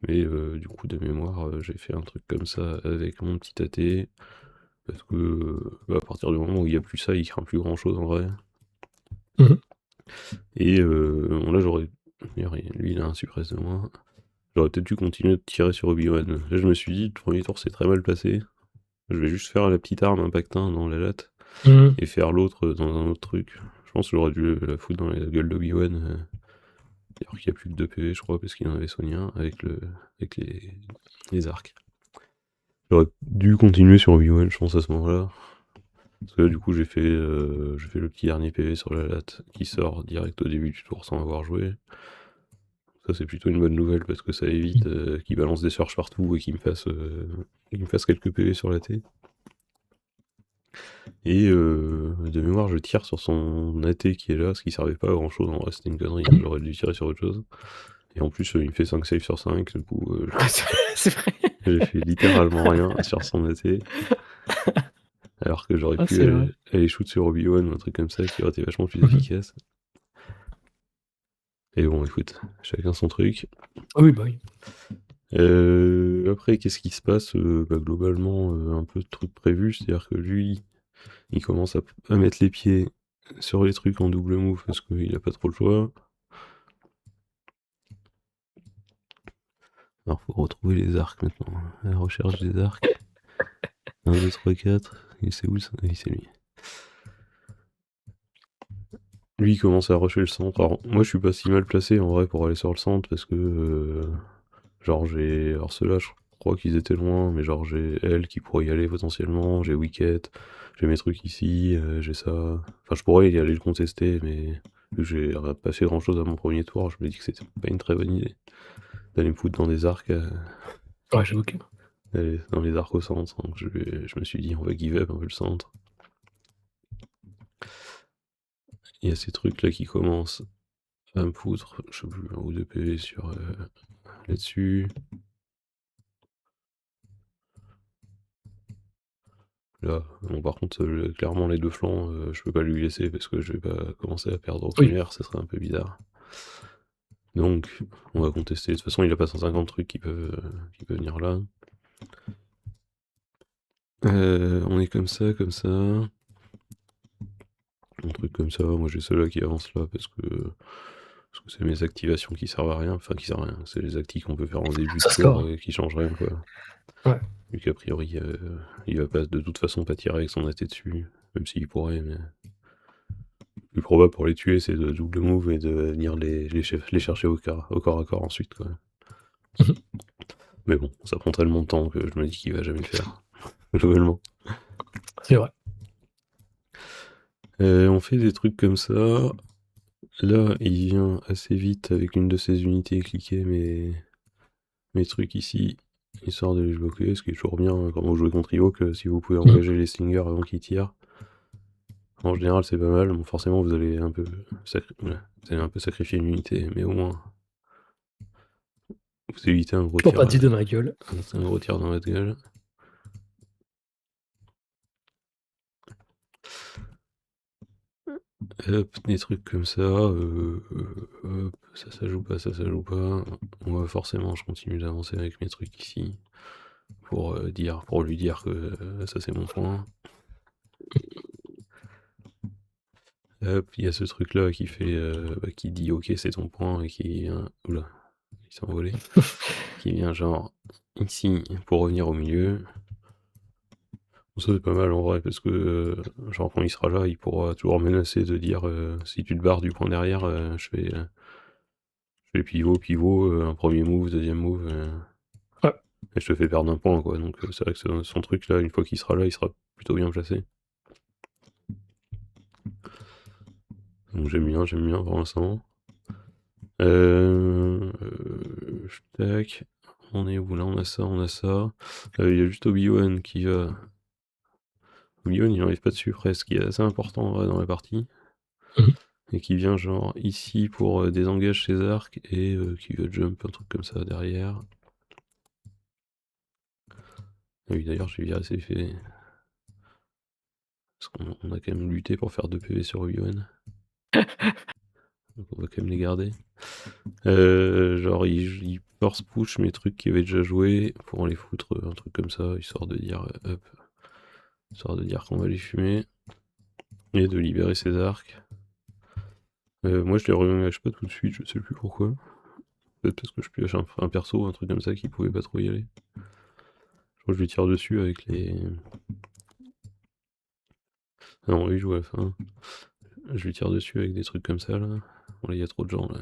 Mais du coup, de mémoire, j'ai fait un truc comme ça avec mon petit AT. Parce que à partir du moment où il n'y a plus ça, il craint plus grand chose en vrai. Mhm. Et bon, là, j'aurais. D'ailleurs, lui, il a un suppress de moi. J'aurais peut-être dû continuer de tirer sur Obi-Wan. Là, je me suis dit, le premier tour s'est très mal passé. Je vais juste faire la petite arme impact 1 dans la latte Mhm. et faire l'autre dans un autre truc. Je pense que j'aurais dû la foutre dans la gueule d'Obi-Wan. Alors qu'il n'y a plus que 2 PV, je crois, parce qu'il en avait soigné un avec les arcs. J'aurais dû continuer sur Obi-Wan, je pense, à ce moment-là. Parce que là, du coup, j'ai fait le petit dernier PV sur la latte qui sort direct au début du tour sans avoir joué. Ça, c'est plutôt une bonne nouvelle parce que ça évite qu'il balance des surges partout et qu'il me fasse quelques PV sur la T. Et de mémoire, je tire sur son AT qui est là, ce qui servait pas à grand chose. En vrai, c'était une connerie. J'aurais dû tirer sur autre chose. Et en plus, il me fait 5 saves sur 5. Du coup, C'est vrai. j'ai fait littéralement rien sur son AT. Alors que j'aurais Ah, pu c'est vrai. aller shoot sur Obi-Wan ou un truc comme ça qui aurait été vachement plus Mhm. efficace. Et bon, écoute, chacun son truc. Ah oui, bah oui. Après, qu'est-ce qui se passe globalement, un peu de trucs prévus, c'est-à-dire que lui, il commence à mettre les pieds sur les trucs en double move parce qu'il a pas trop le choix. Alors, faut retrouver les arcs maintenant. La recherche des arcs. 1, 2, 3, 4. Et c'est où ça? Oui, c'est lui. Lui, il commence à rusher le centre. Alors, moi, je suis pas si mal placé en vrai pour aller sur le centre parce que, genre, j'ai. Alors, ceux-là, je crois qu'ils étaient loin, mais genre, j'ai elle qui pourrait y aller potentiellement. J'ai Wicket. J'ai mes trucs ici. J'ai ça. Enfin, je pourrais y aller le contester, mais vu que j'ai pas fait grand chose à mon premier tour, je me dis que c'était pas une très bonne idée d'aller me foutre dans des arcs. Ouais, j'avoue que. Dans les arcs au centre. Donc, je me suis dit, on va give up un peu le centre. Il y a ces trucs là qui commencent à me foutre, je sais plus, 1 ou 2 PV sur là-dessus. Là, bon, par contre, clairement, les deux flancs, je peux pas lui laisser parce que je vais pas commencer à perdre au Oui. primaire, ça serait un peu bizarre. Donc, on va contester. De toute façon, il a pas 150 trucs qui peuvent venir là. On est comme ça, comme ça. Un truc comme ça, moi j'ai ceux-là qui avancent là parce que c'est mes activations qui servent à rien, enfin qui servent à rien, c'est les actifs qu'on peut faire en début de Ça tour score. qui changent rien quoi. Ouais. Vu qu'a priori il va pas de toute façon pas tirer avec son AT dessus, même s'il pourrait, mais le plus probable pour les tuer c'est de double move et de venir les chercher au corps à corps ensuite quoi. Mhm. Mais bon, ça prend tellement de temps que je me dis qu'il va jamais le faire, globalement. C'est vrai. On fait des trucs comme ça. Là, il vient assez vite avec une de ses unités cliquer mes trucs ici, histoire de les bloquer, ce qui est toujours bien quand vous jouez contre Evoque, si vous pouvez Mhm. engager les slingers avant qu'ils tirent. En général, c'est pas mal. Bon, forcément, vous allez un peu, vous allez un peu sacrifier une unité, mais au moins, vous évitez un gros Pour tir, pas te dire dans la gueule. dans votre gueule. Hop, des trucs comme ça, hop, ça joue pas, ça joue pas. Moi, forcément, je continue d'avancer avec mes trucs ici pour lui dire que ça c'est mon point. Hop, il y a ce truc là qui fait, qui dit ok c'est ton point et qui vient, oula, il s'est envolé, qui vient genre ici pour revenir au milieu. Ça c'est pas mal en vrai parce que genre quand il sera là, il pourra toujours menacer de dire si tu te barres du point derrière, je fais pivot, pivot, un premier move, deuxième move. Ouais. Et je te fais perdre un point, quoi. Donc c'est vrai que son truc là, une fois qu'il sera là, il sera plutôt bien placé. Donc j'aime bien pour l'instant. Tac. On est où là? On a ça, on a ça. Il y a juste Obi-Wan qui va. Obi-Wan il n'arrive pas dessus presque, qui est assez important en vrai, dans la partie. Mhm. Et qui vient genre ici pour désengager ses arcs et qui va jump, un truc comme ça derrière. Ah oui, d'ailleurs, je vais virer ses effets. Parce qu'on a quand même lutté pour faire 2 PV sur Obi-Wan. Donc on va quand même les garder. Genre, il force push mes trucs qui avaient déjà joué pour les foutre, un truc comme ça, histoire de dire, hop, histoire de dire qu'on va les fumer et de libérer ses arcs. Moi, je les remâche pas tout de suite, je sais plus pourquoi. Peut-être parce que je pioche un perso, un truc comme ça qui pouvait pas trop y aller. Je crois que je lui tire dessus avec les. Ah non, lui, il joue à la fin. Je lui tire dessus avec des trucs comme ça là. Bon, là, il y a trop de gens là.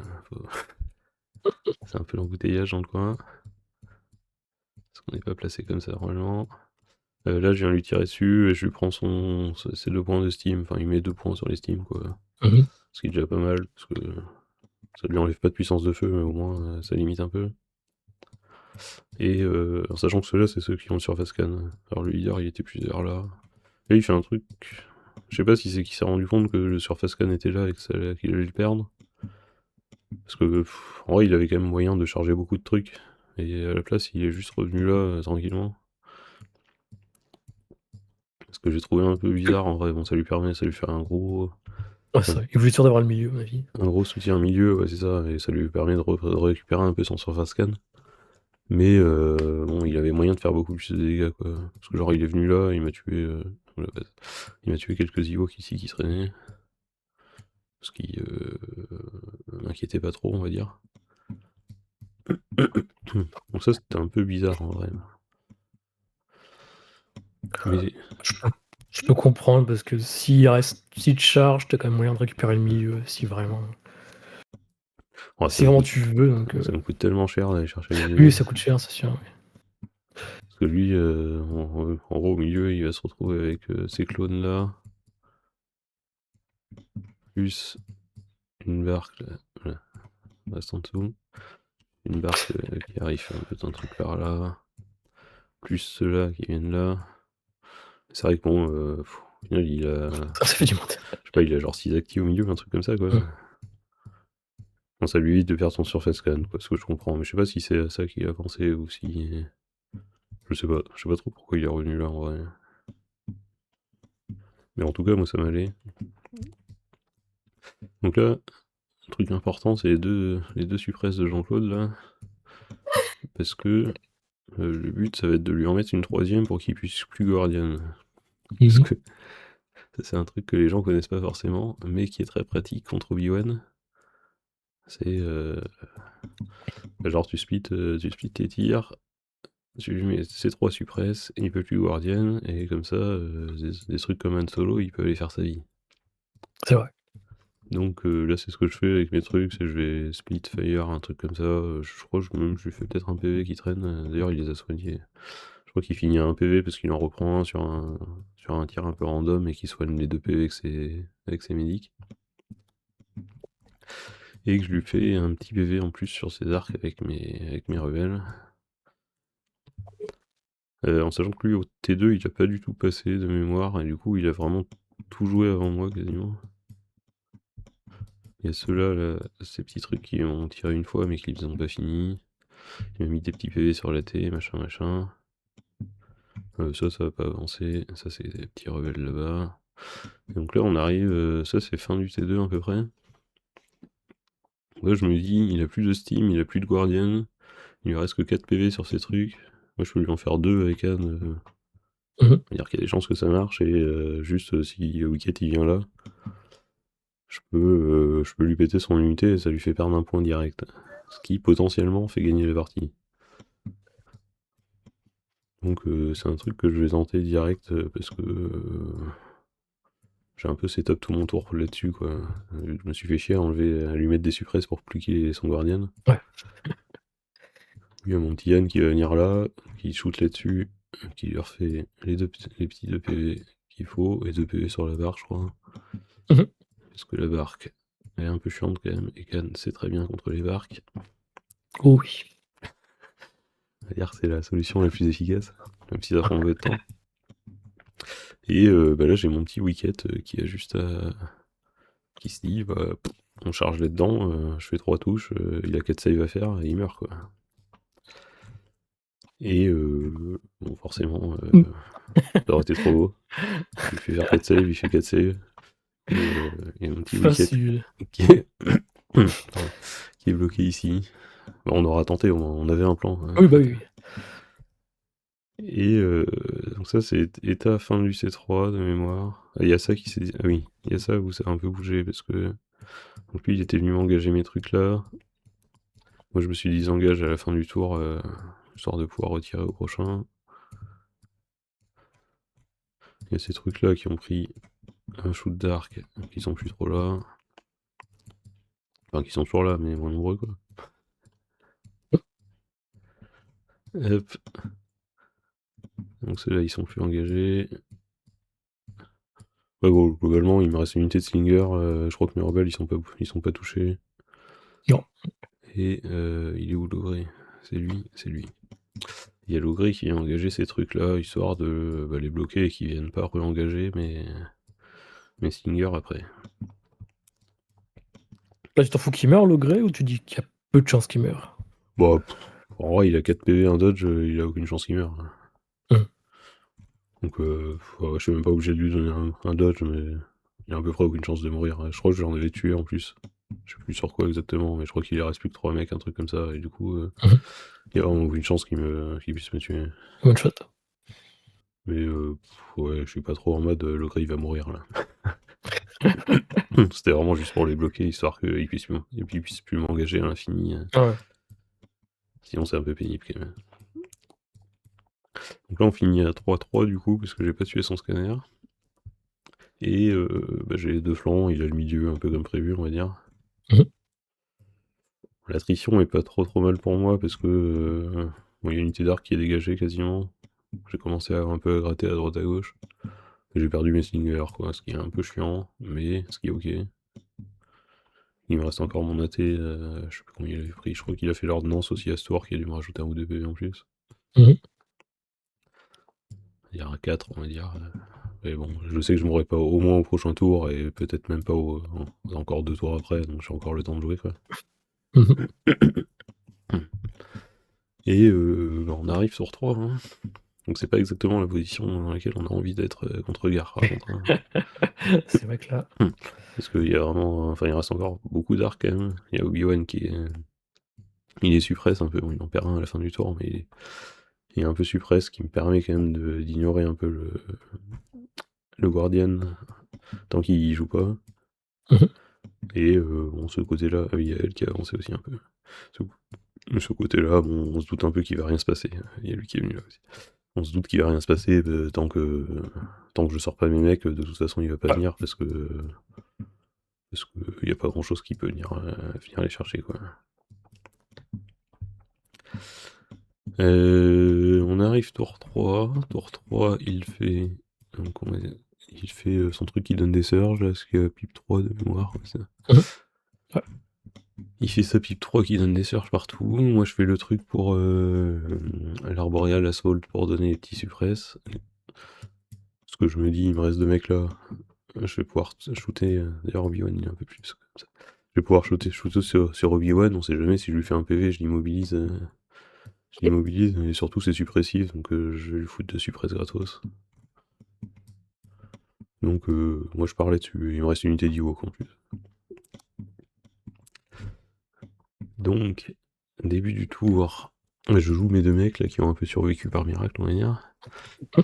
C'est un peu l'embouteillage dans le coin. Parce qu'on n'est pas placé comme ça normalement. Là, je viens lui tirer dessus et je lui prends ses 2 points de Steam. Enfin, il met 2 points sur les Steam, quoi. Mhm. Ce qui est déjà pas mal, parce que ça lui enlève pas de puissance de feu, mais au moins ça limite un peu. Et en sachant que ceux-là, c'est ceux qui ont le surface scan. Alors le leader, il était plus vers là. Et il fait un truc. Je sais pas si c'est qu'il s'est rendu compte que le surface scan était là et qu'il allait le perdre. Parce que en vrai, il avait quand même moyen de charger beaucoup de trucs. Et à la place, il est juste revenu là, tranquillement. Ce que j'ai trouvé un peu bizarre en vrai. Bon, ça lui fait Ouais, ça. Il voulait sûr d'avoir le milieu, à mon avis. un gros soutien milieu, ouais, c'est ça. Et ça lui permet de récupérer un peu son surface scan. Mais bon, il avait moyen de faire beaucoup plus de dégâts, quoi. Parce que genre, il est venu là, il m'a tué quelques Ewoks ici qui traînaient. Ce qui m'inquiétait pas trop, on va dire. Donc ça, c'était un peu bizarre en vrai. Mais Je peux comprendre parce que s'il te charge, t'as quand même moyen de récupérer le milieu si vraiment. oh, Si vraiment tu veux, donc. ça me coûte tellement cher d'aller chercher le Oui, milieu. ça coûte cher, c'est sûr. Oui. Parce que lui, en gros, au milieu, il va se retrouver avec ces clones là. Plus une barque là. Voilà, reste en dessous. Une barque qui arrive un peu un truc par là. Plus ceux-là qui viennent là. C'est vrai que bon, au final, il a. Ça fait du monde. Je sais pas, il a genre 6 actifs au milieu, un truc comme ça, quoi. Hum. Bon, ça lui évite de perdre son surface scan, quoi, ce que je comprends. Mais je sais pas si c'est à ça qu'il a pensé ou si. Je sais pas trop pourquoi il est revenu là en vrai. Mais en tout cas, moi ça m'allait. Donc là, le truc important, c'est les deux suppresses de Jean-Claude là. Parce que le but, ça va être de lui en mettre une troisième pour qu'il puisse plus Guardian. Parce Mhm. que ça, c'est un truc que les gens connaissent pas forcément, mais qui est très pratique contre Obi-Wan. C'est genre tu split tes tirs, tu lui mets ces 3 suppresses, il peut plus Guardian, et comme ça, des trucs comme Han Solo, il peut aller faire sa vie. C'est vrai. Donc là, c'est ce que je fais avec mes trucs, c'est je vais split fire, un truc comme ça. Je crois que je lui fais peut-être un PV qui traîne. D'ailleurs, il les a soignés. Je crois qu'il finit à un PV parce qu'il en reprend un sur un tir un peu random et qu'il soigne les 2 PV avec ses médics. Et que je lui fais un petit PV en plus sur ses arcs avec mes rebelles. En sachant que lui, au T2, il a pas du tout passé de mémoire, et du coup, il a vraiment tout joué avant moi quasiment. Il y a ceux-là, là, ces petits trucs qui ont tiré une fois mais qui les ont pas fini. Il m'a mis des petits PV sur la T, machin machin. Ça va pas avancer. Ça, c'est des petits rebelles là-bas. Et donc là, on arrive, ça c'est fin du T2 à peu près. Là, je me dis, il a plus de Steam, il a plus de Guardian, il lui reste que 4 PV sur ces trucs. Moi, je peux lui en faire 2 avec Anne. Mhm. C'est-à-dire qu'il y a des chances que ça marche, et juste si Wicket il vient là, je peux lui péter son unité et ça lui fait perdre un point direct. Ce qui potentiellement fait gagner la partie. Donc c'est un truc que je vais tenter direct parce que j'ai un peu setup tout mon tour là-dessus quoi. Je me suis fait chier à lui mettre des suppresses pour plus qu'il ait son Guardian. Ouais. Il y a mon petit Yann qui va venir là, qui shoot là-dessus, qui lui refait les petits 2 PV qu'il faut, et 2 PV sur la barre je crois. Mhm. Parce que la barque elle est un peu chiante quand même, et Cannes c'est très bien contre les barques. Oh oui. On va dire que c'est la solution la plus efficace, même si ça prend un peu de temps. Et bah là j'ai mon petit Wicket qui a juste à... qui se dit bah on charge là-dedans, je fais 3 touches, il a 4 saves à faire et il meurt quoi. Et bon forcément Mm. ça aurait été trop beau. Je lui fais faire 4 saves, il fait 4 saves. Et mon petit Wicket Facile. qui est... pardon, qui est bloqué ici. Bon, on aura tenté, on avait un plan. Hein. Oui, bah oui. Et donc ça c'est état fin du C3 de mémoire. Ah, il y a ça qui s'est... Ah oui, il y a ça où ça a un peu bougé parce que... Donc lui il était venu m'engager mes trucs là. Moi je me suis dit engage à la fin du tour, histoire de pouvoir retirer au prochain. Il y a ces trucs là qui ont pris un shoot d'arc, qui sont plus trop là. Enfin qui sont toujours là mais moins nombreux quoi. Hop. Donc ceux-là ils sont plus engagés. Ouais, bon, globalement, il me reste une unité de Slinger. Je crois que mes rebelles, ils sont pas touchés. Non. Et il est où l'ogré? C'est lui, c'est lui. Il y a l'ogré qui a engagé ces trucs-là, histoire de les bloquer et qu'ils viennent pas re-engager mes Slinger après. Là, tu t'en fous qu'il meure, le gré, ou tu dis qu'il y a peu de chances qu'il meure? Bon, en vrai, il a 4 PV, un dodge, il a aucune chance qu'il meure. Hum. Donc, ouais, je suis même pas obligé de lui donner un dodge, mais il a à peu près aucune chance de mourir. Je crois que j'en avais tué en plus. Je sais plus sur quoi exactement, mais je crois qu'il ne reste plus que 3 mecs, un truc comme ça, et du coup, Mhm. il y a vraiment aucune chance qu'il puisse me tuer. One shot. Mais ouais, je suis pas trop en mode le gars il va mourir là. C'était vraiment juste pour les bloquer, histoire qu'ils puissent plus m'engager à l'infini. Ah ouais. Sinon c'est un peu pénible quand même. Donc là on finit à 3-3 du coup, parce que j'ai pas tué son scanner. Et j'ai les deux flancs, il a le milieu un peu comme prévu on va dire. Mhm. L'attrition est pas trop mal pour moi parce que bon, il y a une unité d'arc qui est dégagée quasiment. J'ai commencé à un peu à gratter à droite à gauche. J'ai perdu mes slingers quoi, ce qui est un peu chiant, mais ce qui est ok. Il me reste encore mon AT, je sais plus combien il avait pris, je crois qu'il a fait l'ordonnance aussi à ce tour qui a dû me rajouter un ou deux PV en plus. Mhm. Il y a un 4 on va dire. Mais bon, je sais que je mourrai pas au moins au prochain tour et peut-être même pas encore 2 tours après, donc j'ai encore le temps de jouer quoi. Mhm. Et on arrive sur 3, hein. Donc c'est pas exactement la position dans laquelle on a envie d'être contre Gar par contre. Hein. C'est vrai que là. Parce qu'il y a vraiment. Enfin il reste encore beaucoup d'arcs quand même. Il y a Obi-Wan qui est. Il est suppresse un peu, bon, il en perd un à la fin du tour, mais il est un peu suppresse, qui me permet quand même d'ignorer un peu le Guardian tant qu'il joue pas. Mhm. Et bon, ce côté-là, il y a elle qui a avancé aussi un peu. Ce côté-là, bon, on se doute un peu qu'il va rien se passer. Il y a lui qui est venu là aussi. On se doute qu'il va rien se passer tant que je sors pas mes mecs, de toute façon il va pas Ouais. venir parce que il y a pas grand chose qui peut venir les chercher quoi. On arrive tour 3. Tour 3, il fait. Donc il fait son truc qui donne des surges, là, ce qu'il y a pipe 3 de mémoire. Ça. Mhm. Ouais. Il fait sa pipe 3 qui donne des surges partout. Moi je fais le truc pour l'Arboreal Assault pour donner les petits suppresses. Parce que je me dis, il me reste deux mecs là. Je vais pouvoir shooter. D'ailleurs, Obi-Wan il est un peu plus comme ça. Je vais pouvoir shooter sur Obi-Wan. On sait jamais si je lui fais un PV, je l'immobilise. Et surtout c'est suppressif, donc je vais lui foutre de suppresse gratos. Donc moi je parlais dessus, il me reste une unité d'Ewok en plus. Donc, début du tour, je joue mes deux mecs là qui ont un peu survécu par miracle, on va dire.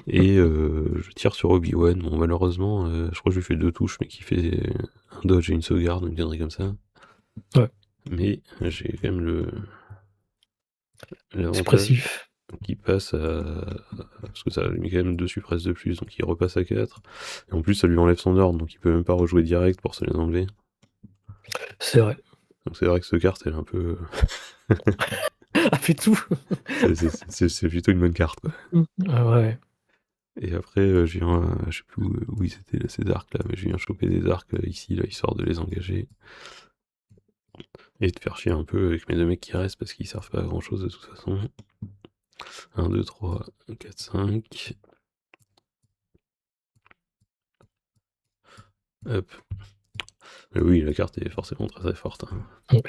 Et je tire sur Obi-Wan. Bon, malheureusement, je crois que je lui fais 2 touches, mais qui fait un dodge et une sauvegarde, une connerie comme ça. Ouais. Mais j'ai quand même l'avantage Expressif. qui passe à. Parce que ça lui met quand même 2 suppresses de plus, donc il repasse à 4. Et en plus, ça lui enlève son ordre, donc il peut même pas rejouer direct pour se les enlever. C'est vrai. Donc c'est vrai que cette carte, elle est un peu. Ah, fait tout. C'est plutôt une bonne carte, quoi. Ah ouais. Et après, je viens, je sais plus où ils étaient là, ces arcs là, mais je viens choper des arcs ici, là, histoire de les engager. Et de faire chier un peu avec mes deux mecs qui restent parce qu'ils servent pas à grand chose de toute façon. 1, 2, 3, 4, 5. Hop. Mais oui, la carte est forcément très très forte, hein. Ouais.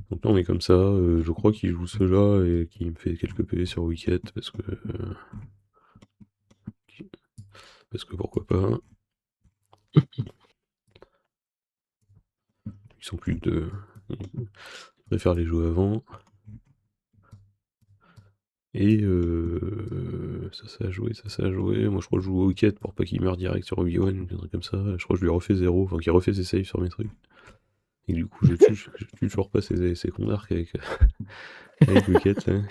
Donc là on est comme ça, je crois qu'il joue cela et qu'il me fait quelques PV sur Wicket parce que pourquoi pas. Ils sont plus que deux. Ils préfèrent les jouer avant. Et ça a joué, ça a joué. Moi je crois que je joue au Wicket pour pas qu'il meure direct sur Obi-Wan, un truc comme ça. Je crois que je lui refais 0, enfin qu'il refait ses saves sur mes trucs. Et du coup je tue toujours pas ses cons d'arc avec Wicket là.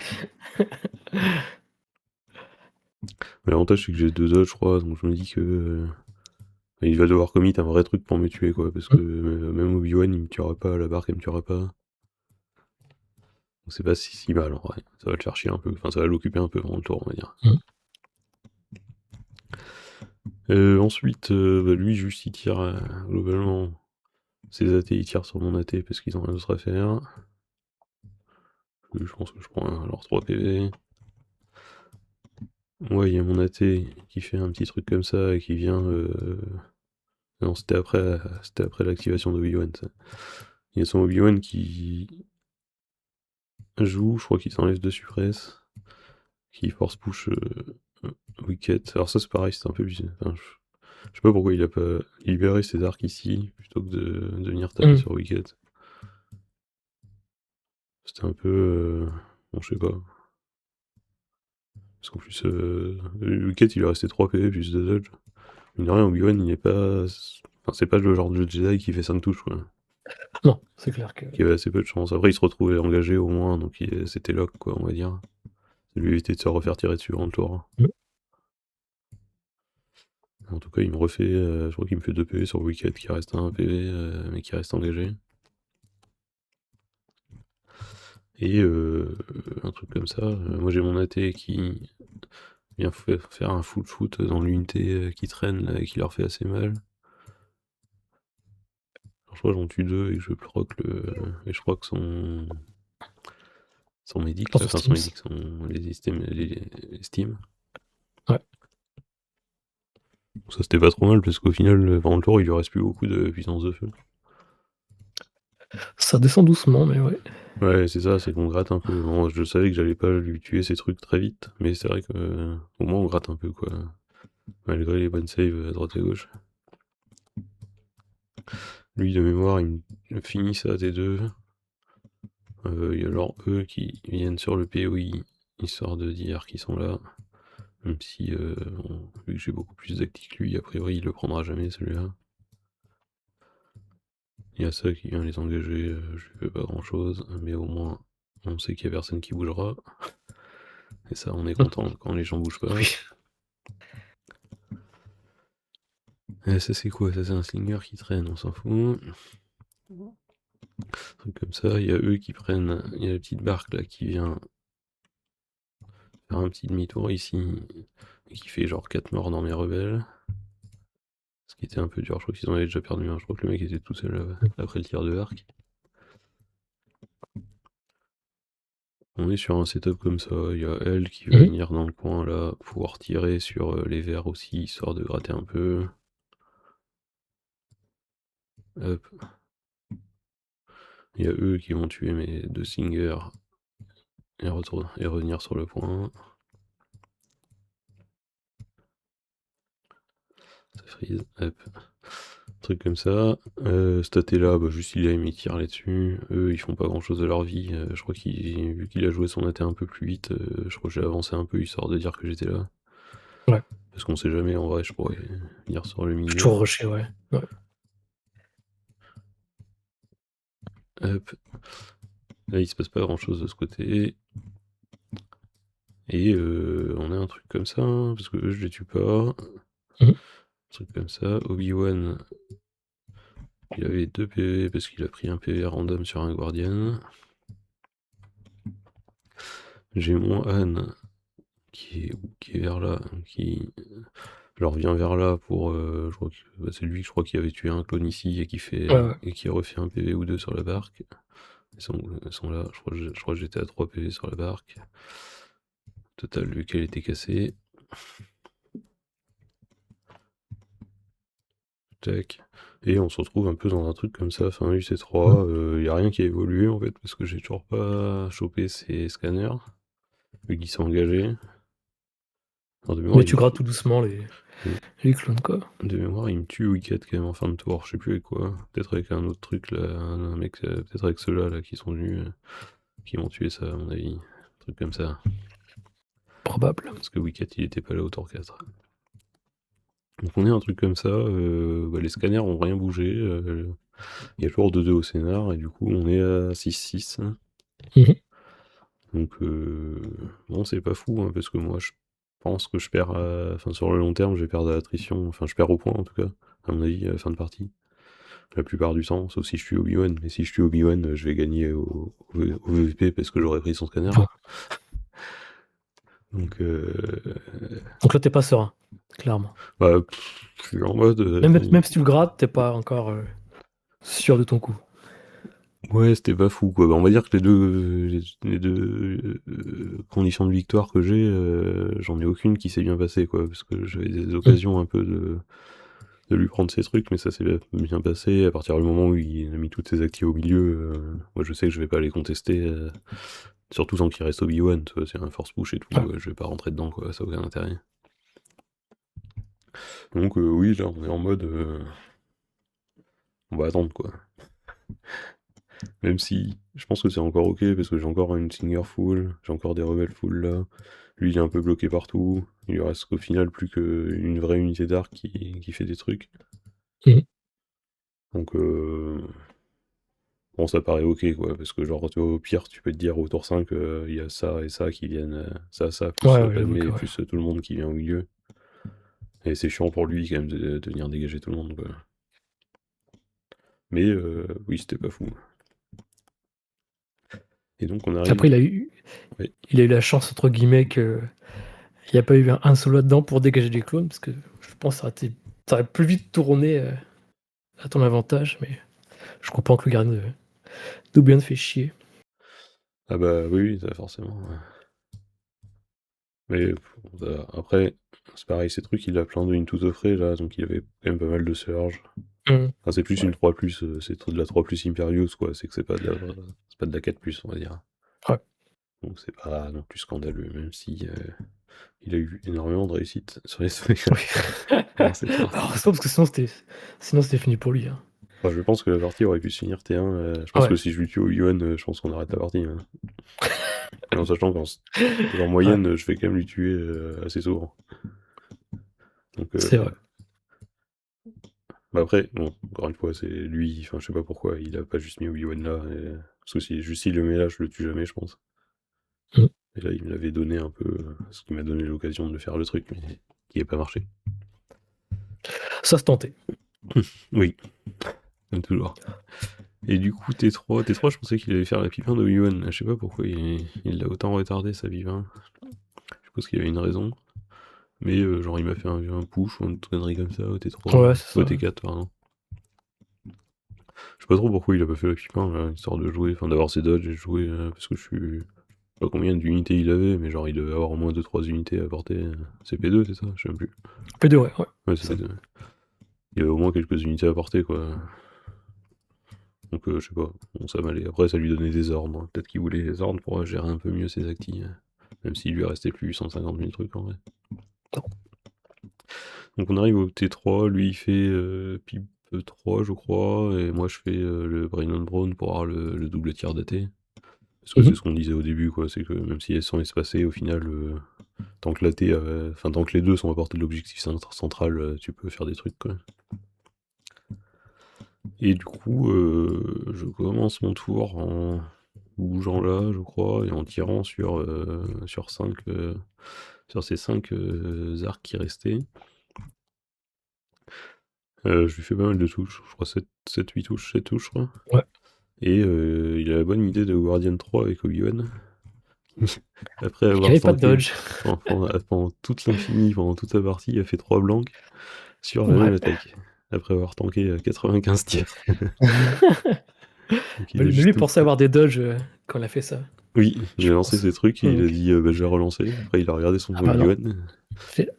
L'avantage c'est que j'ai 2 dodge je crois, donc je me dis que il va devoir commit un vrai truc pour me tuer quoi, parce que même Obi-Wan il me tuera pas, la barque elle me tuera pas. Donc c'est pas si mal en vrai, ça va le faire chier un peu, enfin ça va l'occuper un peu pendant le tour on va dire. Ensuite, lui juste il tire globalement, ses AT ils tirent sur mon AT parce qu'ils ont rien d'autre à faire. Je pense que je prends alors 3 PV. Moi il y a mon AT qui fait un petit truc comme ça et qui vient... Non c'était après l'activation d'Obi-Wan ça. Il y a son Obi-Wan qui joue, je crois qu'il s'enlève 2 suppresses, qui force push Wicket. Alors ça c'est pareil, c'est un peu bizarre. Enfin, je sais pas pourquoi il a pas libéré ses arcs ici plutôt que de venir taper sur Wicket. C'était un peu... bon je sais pas. Parce qu'en plus, Wicket il lui restait 3 PV plus 2 dodge. Mine de rien, Obi-Wan il est pas... Enfin c'est pas le genre de Jedi qui fait 5 touches quoi. Non, c'est clair que. Qui avait assez peu de chance. Après il se retrouvait engagé au moins, donc c'était lock quoi on va dire. Ça lui évitait de se refaire tirer dessus en le tour. En tout cas, il me refait, je crois qu'il me fait 2 PV sur Wicket qui reste un PV, mais qui reste engagé. Et un truc comme ça, moi j'ai mon AT qui vient faire un full shoot dans l'unité qui traîne là, et qui leur fait assez mal. Alors, je crois que j'en tue 2 et que je proc et je crois que son médic, Dans là, ce enfin son Steams. médic, les Steam. Ouais. Ça c'était pas trop mal parce qu'au final, pendant le tour, il lui reste plus beaucoup de puissance de feu. Ça descend doucement, mais ouais. Ouais, c'est ça, c'est qu'on gratte un peu. Bon, je savais que j'allais pas lui tuer ces trucs très vite, mais c'est vrai que au moins on gratte un peu quoi. Malgré les bonnes saves à droite et gauche. Lui de mémoire, il me finit ça T2. Il y a alors eux qui viennent sur le POI, histoire de dire qu'ils sont là. Même si bon, vu que j'ai beaucoup plus d'actifs que lui, a priori il le prendra jamais celui-là. Il y a ça qui vient les engager, je lui fais pas grand chose, mais au moins on sait qu'il y a personne qui bougera. Et ça on est content quand les gens bougent pas. Oui. Ça c'est quoi? Ça c'est un slinger qui traîne, on s'en fout. Un truc comme ça, il y a eux qui prennent. Il y a la petite barque là qui vient faire un petit demi-tour ici. Et qui fait genre 4 morts dans mes rebelles. Ce qui était un peu dur, je crois qu'ils en avaient déjà perdu un. Je crois que le mec était tout seul après le tir de arc. On est sur un setup comme ça, il y a elle qui va venir dans le coin là, pouvoir tirer sur les verts aussi, histoire de gratter un peu. Hop. Il y a eux qui vont tuer mes 2 singers et revenir sur le point. Ça freeze, hop. Truc comme ça. Statella, bah, juste il aime, il tire là-dessus. Eux, ils font pas grand-chose de leur vie. Je crois qu'il, vu qu'il a joué son AT un peu plus vite, je crois que j'ai avancé un peu histoire de dire que j'étais là. Ouais. Parce qu'on sait jamais, en vrai, je pourrais venir sur le Je suis milieu. toujours rushé, ouais. Hop. Là, il se passe pas grand-chose de ce côté. Et on a un truc comme ça, hein, parce que eux, je les tue pas. Mhm. Un truc comme ça. Obi-Wan, il avait 2 PV parce qu'il a pris un PV random sur un Guardian. J'ai mon Han qui est vers là, qui leur vient vers là pour. Je crois que bah, c'est lui, je crois, qui avait tué un clone ici et Ouais. et qui a refait un PV ou deux sur la barque. Ils sont là, je crois que j'étais à 3 PV sur la barque. Total, lequel était cassé. Tac. Et on se retrouve un peu dans un truc comme ça, fin UC3. Il n'y a rien qui a évolué en fait, parce que j'ai toujours pas chopé ces scanners, vu qu'ils sont engagés. Alors, Mais tu grattes tout doucement les clones, quoi. de mémoire, il me tue Wicked quand même en fin de tour, je sais plus avec quoi. Peut-être avec un autre truc là, un mec, peut-être avec ceux-là là, qui sont venus, qui m'ont tué ça à mon avis. Un truc comme ça. Probable. Parce que Wicked il était pas là au tour 4. Donc on est un truc comme ça, bah, les scanners ont rien bougé. Il y a toujours 2-2 au scénar, et du coup on est à 6-6. Mhm. Donc bon, c'est pas fou, hein, parce que moi je pense que je perds, enfin sur le long terme, je vais perdre à l'attrition, enfin je perds au point en tout cas, à mon avis, à la fin de partie. La plupart du temps, sauf si je suis Obi-Wan, mais si je suis Obi-Wan, je vais gagner au VP parce que j'aurais pris son scanner. Ouais. Donc Donc là, t'es pas serein, clairement. bah, je suis en mode. Même si tu le grattes, t'es pas encore sûr de ton coup. Ouais, c'était pas fou quoi. Bah, on va dire que les deux conditions de victoire que j'ai, j'en ai aucune qui s'est bien passée quoi, parce que j'avais des Mhm. occasions un peu de lui prendre ses trucs, mais ça s'est bien passé. À partir du moment où il a mis toutes ses actions au milieu, moi je sais que je vais pas les contester, surtout sans qu'il reste Obi-Wan, tu vois, c'est un force push et tout, Ouais. je vais pas rentrer dedans quoi, ça n'a aucun intérêt. Donc oui, là on est en mode, on va attendre quoi. Même si je pense que c'est encore ok parce que j'ai encore une Singer full, j'ai encore des rebelles full là. Lui il est un peu bloqué partout. Il lui reste qu'au final plus qu'une vraie unité d'arc qui fait des trucs. Mhm. Donc bon ça paraît ok quoi, parce que genre tu vois, au pire tu peux te dire au tour 5 il y a ça et ça qui viennent, ça, plus Ouais, ouais, j'avoue que Padmé, ouais. plus tout le monde qui vient au milieu. Et c'est chiant pour lui quand même de venir dégager tout le monde quoi. Mais oui c'était pas fou. Et donc on Après, arrive. Ouais. il a eu la chance, entre guillemets, que il n'y a pas eu un solo là-dedans pour dégager des clones, parce que je pense que ça aurait plus vite tourné à ton avantage, mais je comprends que le gardien d'Obi-Wan fait chier. Ah bah oui, ça forcément. Ouais. Mais après, c'est pareil, ces trucs, il a plein de Into the Fray là, donc il avait quand même pas mal de surge. Mhm. Enfin, c'est plus une Ouais. 3+, c'est de la 3+ Imperius quoi, c'est que c'est pas de la 4+, on va dire. Ouais. Donc c'est pas non plus scandaleux, même si il a eu énormément de réussite sur les trucs Oui. dans cette Alors, partie. c'est pas parce que sinon c'était fini pour lui, hein. Enfin, je pense que la partie aurait pu se finir T1, je pense que Ouais. si je lui tue au Yuan, je pense qu'on arrête la partie. Hein. Et en sachant qu'en Ouais. moyenne, je vais quand même lui tuer assez souvent. Donc C'est vrai. bah après, bon, encore une fois, c'est lui, enfin je sais pas pourquoi, il a pas juste mis Obi-Wan là, parce que si juste s'il le met là, je le tue jamais, je pense. Mhm. Et là, il me l'avait donné un peu, ce qui m'a donné l'occasion de faire le truc, mais qui n'a pas marché. Ça se tentait. Oui, comme toujours. Et du coup, T3, je pensais qu'il allait faire la pipin de Obi-Wan, je sais pas pourquoi il l'a autant retardé sa pipin. Je suppose qu'il y avait une raison. Mais genre, il m'a fait un push ou une connerie comme ça au T3, Ouais, c'est au ça. T4, pardon. Je sais pas trop pourquoi il a pas fait la pipin, là, histoire de jouer, enfin d'avoir ses dodges et de jouer, parce que je suis. Pas combien d'unités il avait, mais genre il devait avoir au moins 2-3 unités à porter. C'est P2, c'est ça? Je sais même plus. P2, ouais, ouais. Ouais, c'est Ça. P2. Il y avait au moins quelques unités à porter, quoi. Donc je sais pas, bon, ça m'allait. Après, ça lui donnait des ordres, hein. Peut-être qu'il voulait les ordres pour gérer un peu mieux ses actis. Même s'il lui restait plus 150 000 trucs en vrai. Non. Donc on arrive au T3, lui il fait Pipe 3 je crois, et moi je fais le Brain and Brawn pour avoir le double tir daté. Parce que c'est Mhm. ce qu'on disait au début, quoi, c'est que même si elles sont espacées, au final, tant que la T, enfin tant que les deux sont à portée de l'objectif central, tu peux faire des trucs, quoi. Et du coup, je commence mon tour en bougeant là, je crois, et en tirant sur 5, sur ces 5 arcs qui restaient. Je lui fais pas mal de touches, je crois 7-8 touches, 7 touches, je crois. Ouais. Et il a la bonne idée de Guardian 3 avec Obi-Wan. Après Il n'y avoir avait pas de tanké dodge. pendant toute l'infini, pendant toute sa partie, il a fait 3 blancs sur la même Ouais. attaque. Après avoir tanké 95 tirs. Donc il a Mais juste lui tout. pensait avoir des dodges quand il a fait ça, Oui, il je a lancé pense. ses trucs et il a Donc, dit bah, je vais relancer. Après il a regardé son ah bah non. Obi-Wan.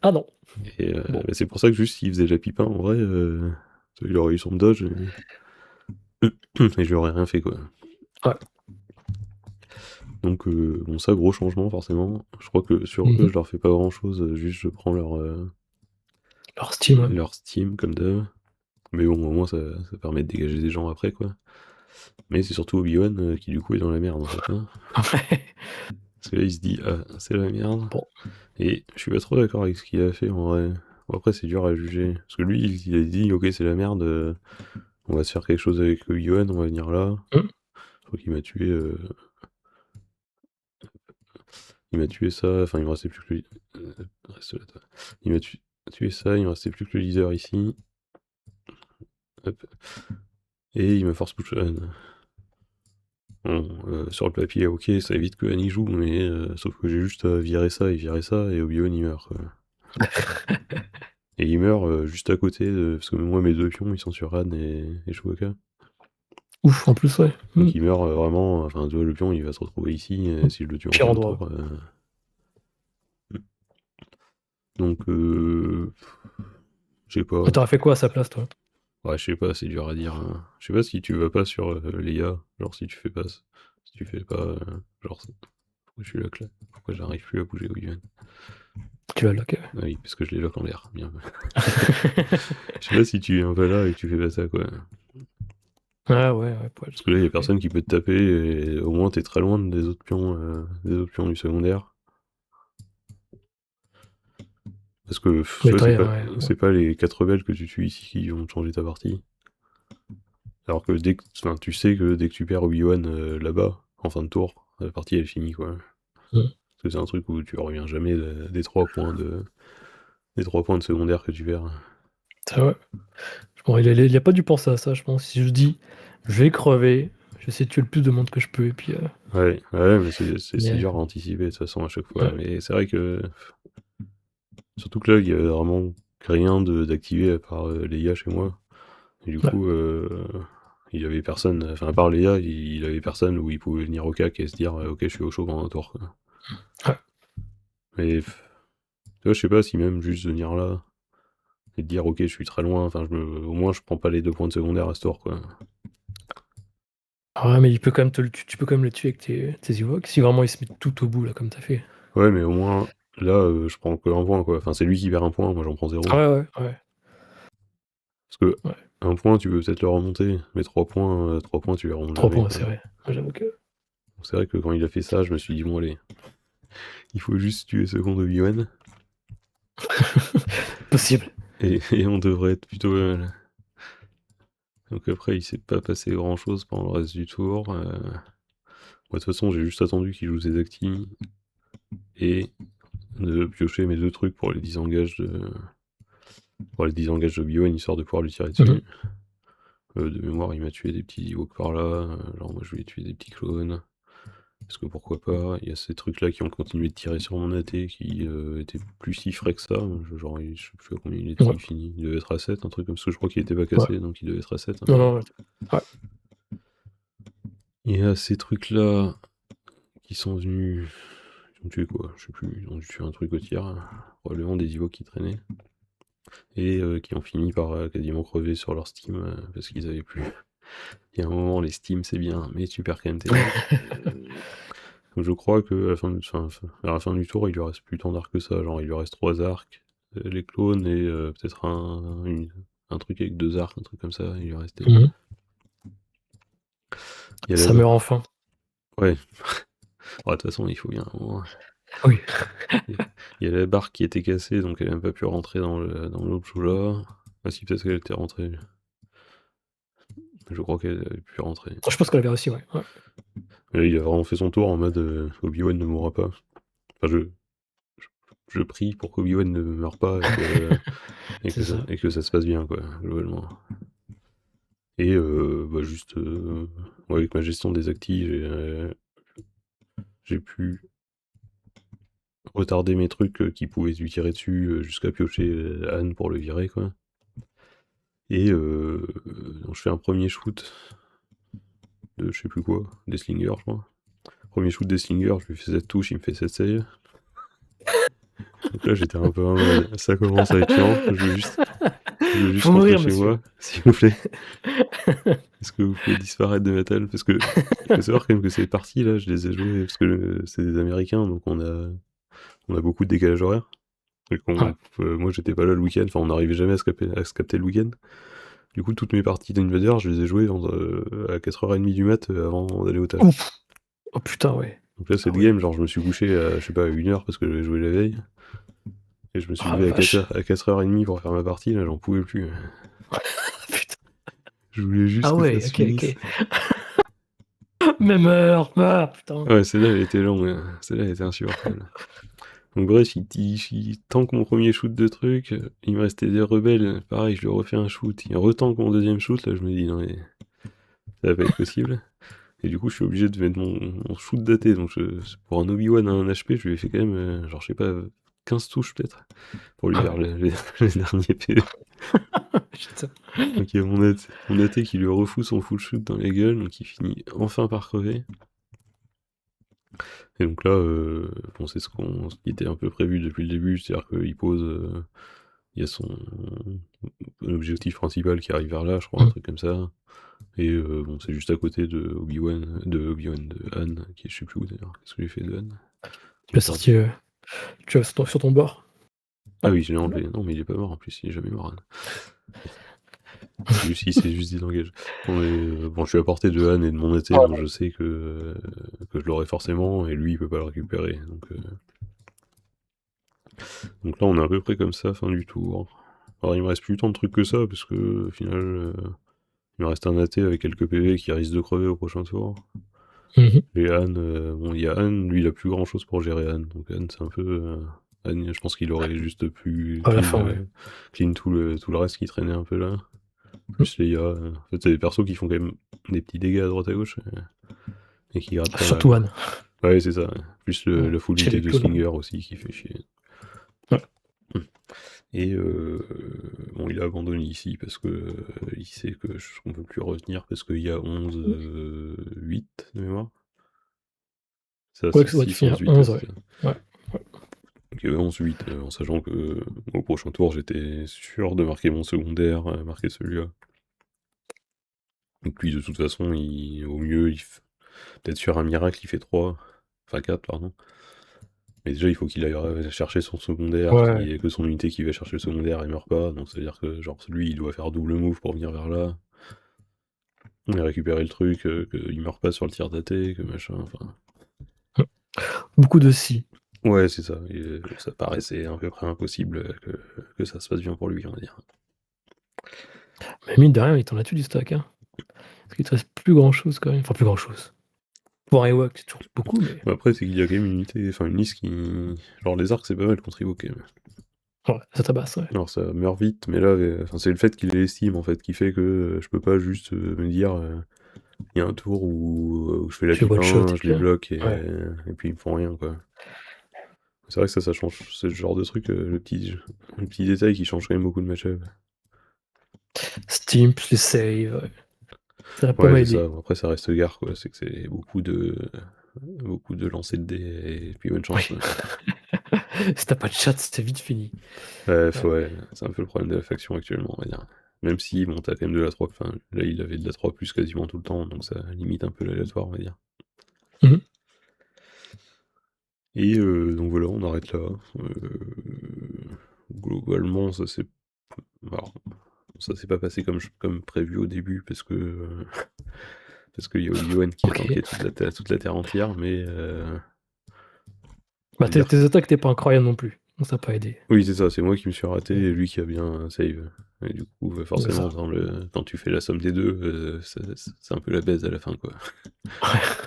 Ah non. Et Bon. bah, c'est pour ça que juste s'il faisait la pipe 1, en vrai, il aurait eu son dodge et je lui aurais rien fait, quoi. Ouais. Donc bon, ça, gros changement forcément. Je crois que sur eux Mhm. je leur fais pas grand chose, juste je prends Leur Steam, ouais. leur Steam comme d'hab. Mais bon, au moins ça permet de dégager des gens après, quoi. Mais c'est surtout Obi-Wan qui du coup est dans la merde en fait, hein. Ouais. Parce que là il se dit ah c'est la merde. Bon. Et je suis pas trop d'accord avec ce qu'il a fait en vrai. Bon, après c'est dur à juger. Parce que lui il a dit ok c'est la merde, on va se faire quelque chose avec Obi-Wan, on va venir là. Mhm. Je crois qu'il m'a tué. Il m'a tué ça, enfin il me restait plus que le. Reste là toi. Il m'a tué ça, il me restait plus que le leader ici. Hop. Et il me force push on. Bon, sur le papier, ok, ça évite que Annie joue, mais sauf que j'ai juste à virer ça et Obi-Wan il meurt, quoi. Et il meurt juste à côté, parce que moi mes deux pions ils sont sur Anne et Chewbacca. Ouf, en plus, ouais. Donc il meurt vraiment, enfin tu vois, le pion il va se retrouver ici si je le tue en Pire plein endroit. tour. Donc je sais Et pas. t'aurais fait quoi à sa place, toi? Ouais, je sais pas, c'est dur à dire, hein. Je sais pas si tu vas pas sur Leia, genre si tu fais pas. Si tu fais pas. Genre, pourquoi je suis là, pourquoi j'arrive plus à bouger Obi-Wan? Tu vas lock. Ah oui, parce que je les lock en l'air. Bien. Je sais pas si tu es un peu là et que tu fais pas ça, quoi. Ah ouais, ouais, poil. Parce que là, y a Ok. personne qui peut te taper et au moins t'es très loin des autres pions du secondaire. Parce que Mais tu vois, ouais, ouais. c'est pas les 4 rebelles que tu tues ici qui vont te changer ta partie. Alors que enfin, tu sais que dès que tu perds Obi-Wan là-bas, en fin de tour, la partie elle est finie, quoi. Mhm. Parce que c'est un truc où tu reviens jamais des 3 points des 3 points de secondaire que tu perds. Ça, ouais. Bon, il a pas dû penser à ça, je pense. Si je dis, je vais crever, je vais essayer de tuer le plus de monde que je peux, et puis. Ouais, mais c'est Mais, dur à anticiper de toute façon à chaque fois. ouais, Mais c'est vrai que. Surtout que là, il y a vraiment rien d'activé à part Leia chez moi. Et du ouais, coup, il avait personne. Enfin, à part Leia, il avait personne où il pouvait venir au cac et se dire ok, je suis au chaud pendant un tour, quoi. ouais. Mais. Tu vois, je sais pas si même juste venir là et te dire ok, je suis très loin. Enfin, au moins, je prends pas les 2 points de secondaire à ce tour, quoi. Ah ouais, mais il peut quand même tu peux quand même le tuer avec tes Ewoks, si vraiment il se met tout au bout, là, comme t'as fait. Ouais, mais au moins, là, je prends que un point, quoi. Enfin, c'est lui qui perd un point, moi j'en prends Ah zéro. ouais, ouais, ouais. Parce que Ouais. un point, tu peux peut-être le remonter, mais 3 points, tu les remontes 3 jamais, points, quoi. c'est vrai. Moi, j'avoue que. Donc c'est vrai que quand il a fait ça, je me suis dit, bon, allez, il faut juste tuer Second Obi-Wan, Possible. et on devrait être plutôt pas mal. Donc après, il s'est pas passé grand-chose pendant le reste du tour. De toute façon, j'ai juste attendu qu'il joue ses actis, et de piocher mes 2 trucs pour les disengages d'Obi-Wan, histoire de pouvoir lui tirer Mhm. dessus. De mémoire, il m'a tué des petits Ewoks par là, genre moi je lui ai tué des petits clones. Parce que pourquoi pas, il y a ces trucs-là qui ont continué de tirer sur mon AT qui étaient plus si frais que ça. Genre, je sais plus à combien il était Ouais, fini. Il devait être à 7, un truc comme ça. Je crois qu'il était pas ouais. cassé, donc il devait être à 7 à un Non, moment. non, ouais. Il y a ces trucs-là qui sont venus. Ils ont tué quoi? Je sais plus. Ils ont dû tuer un truc au tir. Probablement des Evoques qui traînaient. Et qui ont fini par quasiment crever sur leur Steam parce qu'ils avaient plus. Il y a un moment, les Steam c'est bien, mais tu perds quand même tes arcs. Donc je crois que à la fin du tour, il lui reste plus tant d'arcs que ça. Genre, il lui reste 3 arcs. les clones et peut-être un truc avec 2 arcs, un truc comme ça, il lui restait. Mhm. Il y a Ça là-bas. meurt enfin. Ouais. De toute façon, il faut bien. Oui. Il y a la barre qui était cassée, donc elle n'a pas pu rentrer dans l'objet. Ah si, peut-être qu'elle était rentrée. Je crois qu'elle avait pu rentrer. Je pense qu'elle avait réussi, ouais. Ouais. Et là, il a vraiment fait son tour en mode Obi-Wan ne mourra pas. Enfin, je prie pour qu'Obi-Wan ne meure pas C'est ça. et que ça se passe bien, quoi, globalement. Et bah, juste, ouais, avec ma gestion des actifs, j'ai pu retarder mes trucs qui pouvaient lui tirer dessus jusqu'à piocher Anne pour le virer, quoi. Et donc je fais un premier shoot de je sais plus quoi, des slingers, je crois. Premier shoot des slingers, je lui fais 7 touches, il me fait 7 save. Donc là, j'étais un peu en mode, ça commence à être chiant, je veux juste Faut rentrer mourir, chez monsieur. moi, s'il vous plaît. Est-ce que vous pouvez disparaître de Metal? Parce que il faut savoir quand même que ces parties là, je les ai jouées parce que c'est des Américains, donc on a beaucoup de décalage horaire. Et Ouais. moi, j'étais pas là le week-end, enfin, on n'arrivait jamais à se capter le week-end. Du coup, toutes mes parties d'Invader, je les ai jouées à 4h30 du mat avant d'aller au taf. Ouf. Oh putain, ouais. Donc là, Ah cette ouais. game, genre, je me suis couché à, je sais pas, à 1h parce que j'avais joué la veille. Et je me suis Oh la levé vache. à 4h30 pour faire ma partie, là, j'en pouvais plus. Putain. Je voulais juste Ah que ça ouais, se ok, finisse. ok. Mais meurs, putain. Ouais, celle-là, elle était longue, celle-là, elle était insupportable. Donc bref, il tank mon premier shoot de truc, il me restait des rebelles, pareil, je lui refais un shoot, il retank mon deuxième shoot, là je me dis non mais ça va pas être possible. Et du coup je suis obligé de mettre mon shoot daté, donc pour un Obi-Wan à un HP, je lui ai fait quand même, genre je sais pas, 15 touches peut-être, pour lui Ah faire ouais. le dernier PV. Putain. Donc il y a mon AT qui lui refout son full shoot dans les gueules, donc il finit enfin par crever. Et donc là, bon, c'est ce qui était un peu prévu depuis le début, c'est-à-dire qu'il pose, il y a son objectif principal qui arrive vers là, je crois, un Mm. truc comme ça. Et bon, c'est juste à côté de Anne, qui est je sais plus où d'ailleurs. Qu'est-ce que j'ai fait de Anne? Tu J'ai l'as perdu. sorti tu as sur ton bord. Ah Ah, oui, je l'ai là. enlevé. Non, mais il est pas mort en plus, il est jamais mort, Anne. C'est juste des langages. Non, mais bon, je suis à portée de Anne et de mon AT, donc je sais que je l'aurai forcément, et lui, il peut pas le récupérer. Donc là, on est à peu près comme ça, fin du tour. Alors, il me reste plus tant de trucs que ça, parce que au final, il me reste un AT avec quelques PV qui risque de crever au prochain tour. Mhm. Et Anne, bon, il y a Anne, lui, il a plus grand chose pour gérer Anne. Donc Anne, c'est un peu. Anne, je pense qu'il aurait juste pu À la fin, ouais. clean tout le reste qui traînait un peu là. Mm. Plus Leia. En fait, c'est des persos qui font quand même des petits dégâts à droite à gauche et qui grattent pas mal. Surtout Anne. Ouais, c'est ça. Ouais. Plus Mm. la full Chez unité les de clones. Slinger aussi qui fait chier. Ouais. Et bon, il a abandonné ici parce que il sait que on peut plus retenir parce qu'il y a 11, 8 de mémoire. Ça, Ouais, c'est ouais, tu 6, finis 11, à 8, 11, c'est ouais. ça. Ouais. Ouais. Donc il y avait 11-8, en sachant que au prochain tour, j'étais sûr de marquer mon secondaire, marquer celui-là. Donc lui, de toute façon, au mieux, peut-être sur un miracle, il fait 3, enfin 4, pardon. Mais déjà, il faut qu'il aille chercher son secondaire, qu'il Ouais. y ait que son unité qui va chercher le secondaire et meurt pas. Donc c'est-à-dire que genre lui, il doit faire double move pour venir vers là. Et récupérer le truc, qu'il meurt pas sur le tir daté, que machin, enfin. Mm. Beaucoup de si. Ouais, c'est ça. Et, ça paraissait à peu près impossible que ça se passe bien pour lui, on va dire. Mais mine de rien, il t'en a tué du stack, hein. Parce qu'il te reste plus grand chose quand même. Enfin, plus grand chose. Pour un Ewok, c'est toujours beaucoup, mais. Bah après, c'est qu'il y a quand même une unité, enfin une liste qui. Genre les arcs, c'est pas mal contre Evo quand même. Ouais, ça tabasse, ouais. Alors ça meurt vite, mais là, enfin, c'est le fait qu'il l'estime en fait qui fait que je peux pas juste me dire il y a un tour où je fais la Tu les one shot pipe 1, et je les puis. bloque Ouais. et puis ils me font rien quoi. C'est vrai que ça change, c'est le genre de truc, le petit détail qui change quand même beaucoup de match-up. Steam plus les saves. Ouais. Ça l'a pas Ouais, mal c'est ça. aidé. Après, ça reste gare quoi. C'est que c'est beaucoup de lancer de dés et puis bonne Oui. chance quoi. Si t'as pas de chat, c'est vite fini. Bref, Ouais. ouais, c'est un peu le problème de la faction actuellement, on va dire. Même si, bon, t'as quand même de la 3, enfin, là, il avait de la 3 plus quasiment tout le temps, donc ça limite un peu l'aléatoire, on va dire. Mhm. Et donc voilà, on arrête là. globalement, alors, ça s'est pas passé comme prévu au début, parce qu'il y a Obi-Wan qui a Ok. tanké toute la Terre entière, mais on Bah, va tes, dire. tes attaques n'étaient pas incroyables non plus, donc ça n'a pas aidé. Oui, c'est ça, c'est moi qui me suis raté, Mm. et lui qui a bien save. Et du coup, C'est forcément, ça. quand tu fais la somme des deux, c'est un peu la baise à la fin, quoi.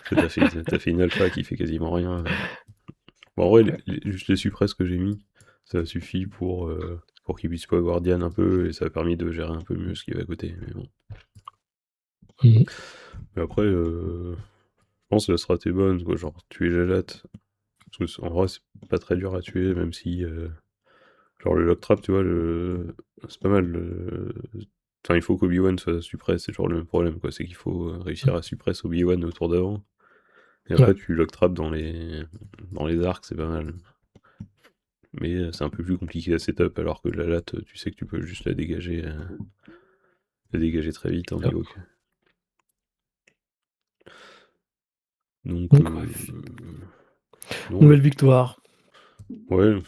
T'as fait une alpha qui fait quasiment rien. Bon, en vrai, Ouais. juste les suppresses que j'ai mis, ça suffit pour qu'il puisse pas Guardian un peu, et ça a permis de gérer un peu mieux ce qui va à côté. Mais bon. Mhm. Mais après, je pense que la strat est bonne, quoi. Genre, tuer Jalat. Parce que, en vrai, c'est pas très dur à tuer, même si. Genre, le lock trap, tu vois, c'est pas mal. Enfin, il faut qu'Obi-Wan soit suppress, c'est toujours le même problème, quoi. C'est qu'il faut réussir à suppress Obi-Wan au tour d'avant. Et Ouais. après, tu lock trap dans les arcs, c'est pas mal. Mais c'est un peu plus compliqué à setup, alors que la latte, tu sais que tu peux juste la dégager très vite en Ouais. Ewok. Donc, Donc, ouais. non, Nouvelle victoire. ouais,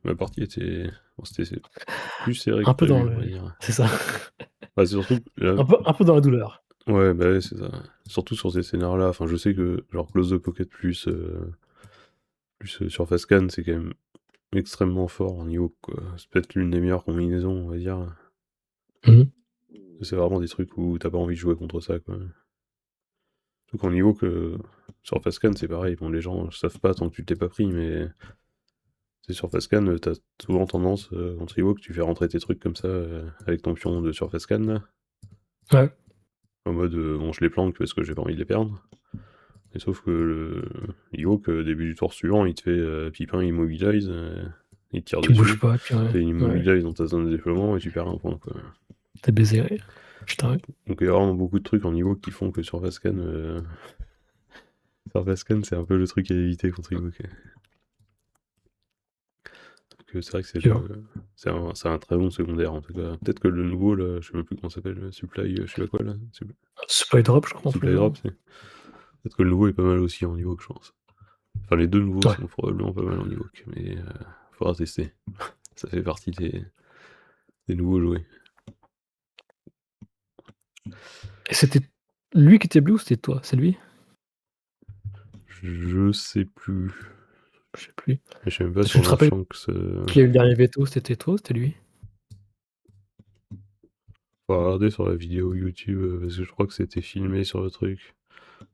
ma partie était. Bon, c'était plus serré que Un peu dans prévu, on le. va dire. C'est ça. Bah, c'est surtout. Là, Un peu dans la douleur. ouais, bah ouais, c'est ça. Surtout sur ces scénarios-là. Enfin, je sais que, genre, Close the Pocket plus Surface Scan, c'est quand même extrêmement fort en Ewok, quoi. C'est peut-être l'une des meilleures combinaisons, on va dire. Mhm. C'est vraiment des trucs où t'as pas envie de jouer contre ça, quoi. Surtout qu'en Ewok, sur Fascan, c'est pareil. Bon, les gens savent pas tant que tu t'es pas pris, mais c'est sur Fascan, t'as souvent tendance, contre Ewok, tu fais rentrer tes trucs comme ça, avec ton pion de Surface Scan, là, Ouais. en mode, bon, je les planque parce que j'ai pas envie de les perdre. Et sauf que le Ewok, début du tour suivant, il te fait Pipin Immobilize, il te tire Tu bouges dessus, pas, puis ouais. t'as une Ouais. Immobilize dans ta zone de déploiement et tu perds un point, quoi. T'es baisé. Ouais. Putain, ouais. Donc il y a vraiment beaucoup de trucs en Ewok qui font que Surface Scan, c'est un peu le truc à éviter contre Ewok. Que c'est vrai que Tu vois. c'est un très bon secondaire en tout cas. Peut-être que le nouveau là, je sais même plus comment ça s'appelle, Supply, je sais pas quoi là. Supply drop, je crois, en Supply plus. Drop, c'est. Peut-être que le nouveau est pas mal aussi en niveau que je pense. Enfin les deux nouveaux Ouais. sont probablement pas mal en niveau, mais faudra tester. Ça fait partie des nouveaux jouets. Et c'était lui qui était bleu ou c'était toi? C'est lui? Je sais plus. Je sais plus. Mais je sais même pas Parce que sur je te rappelle Shanks. qu'il y a eu le dernier veto, c'était toi ou c'était lui? Faut regarder sur la vidéo YouTube parce que je crois que c'était filmé sur le truc.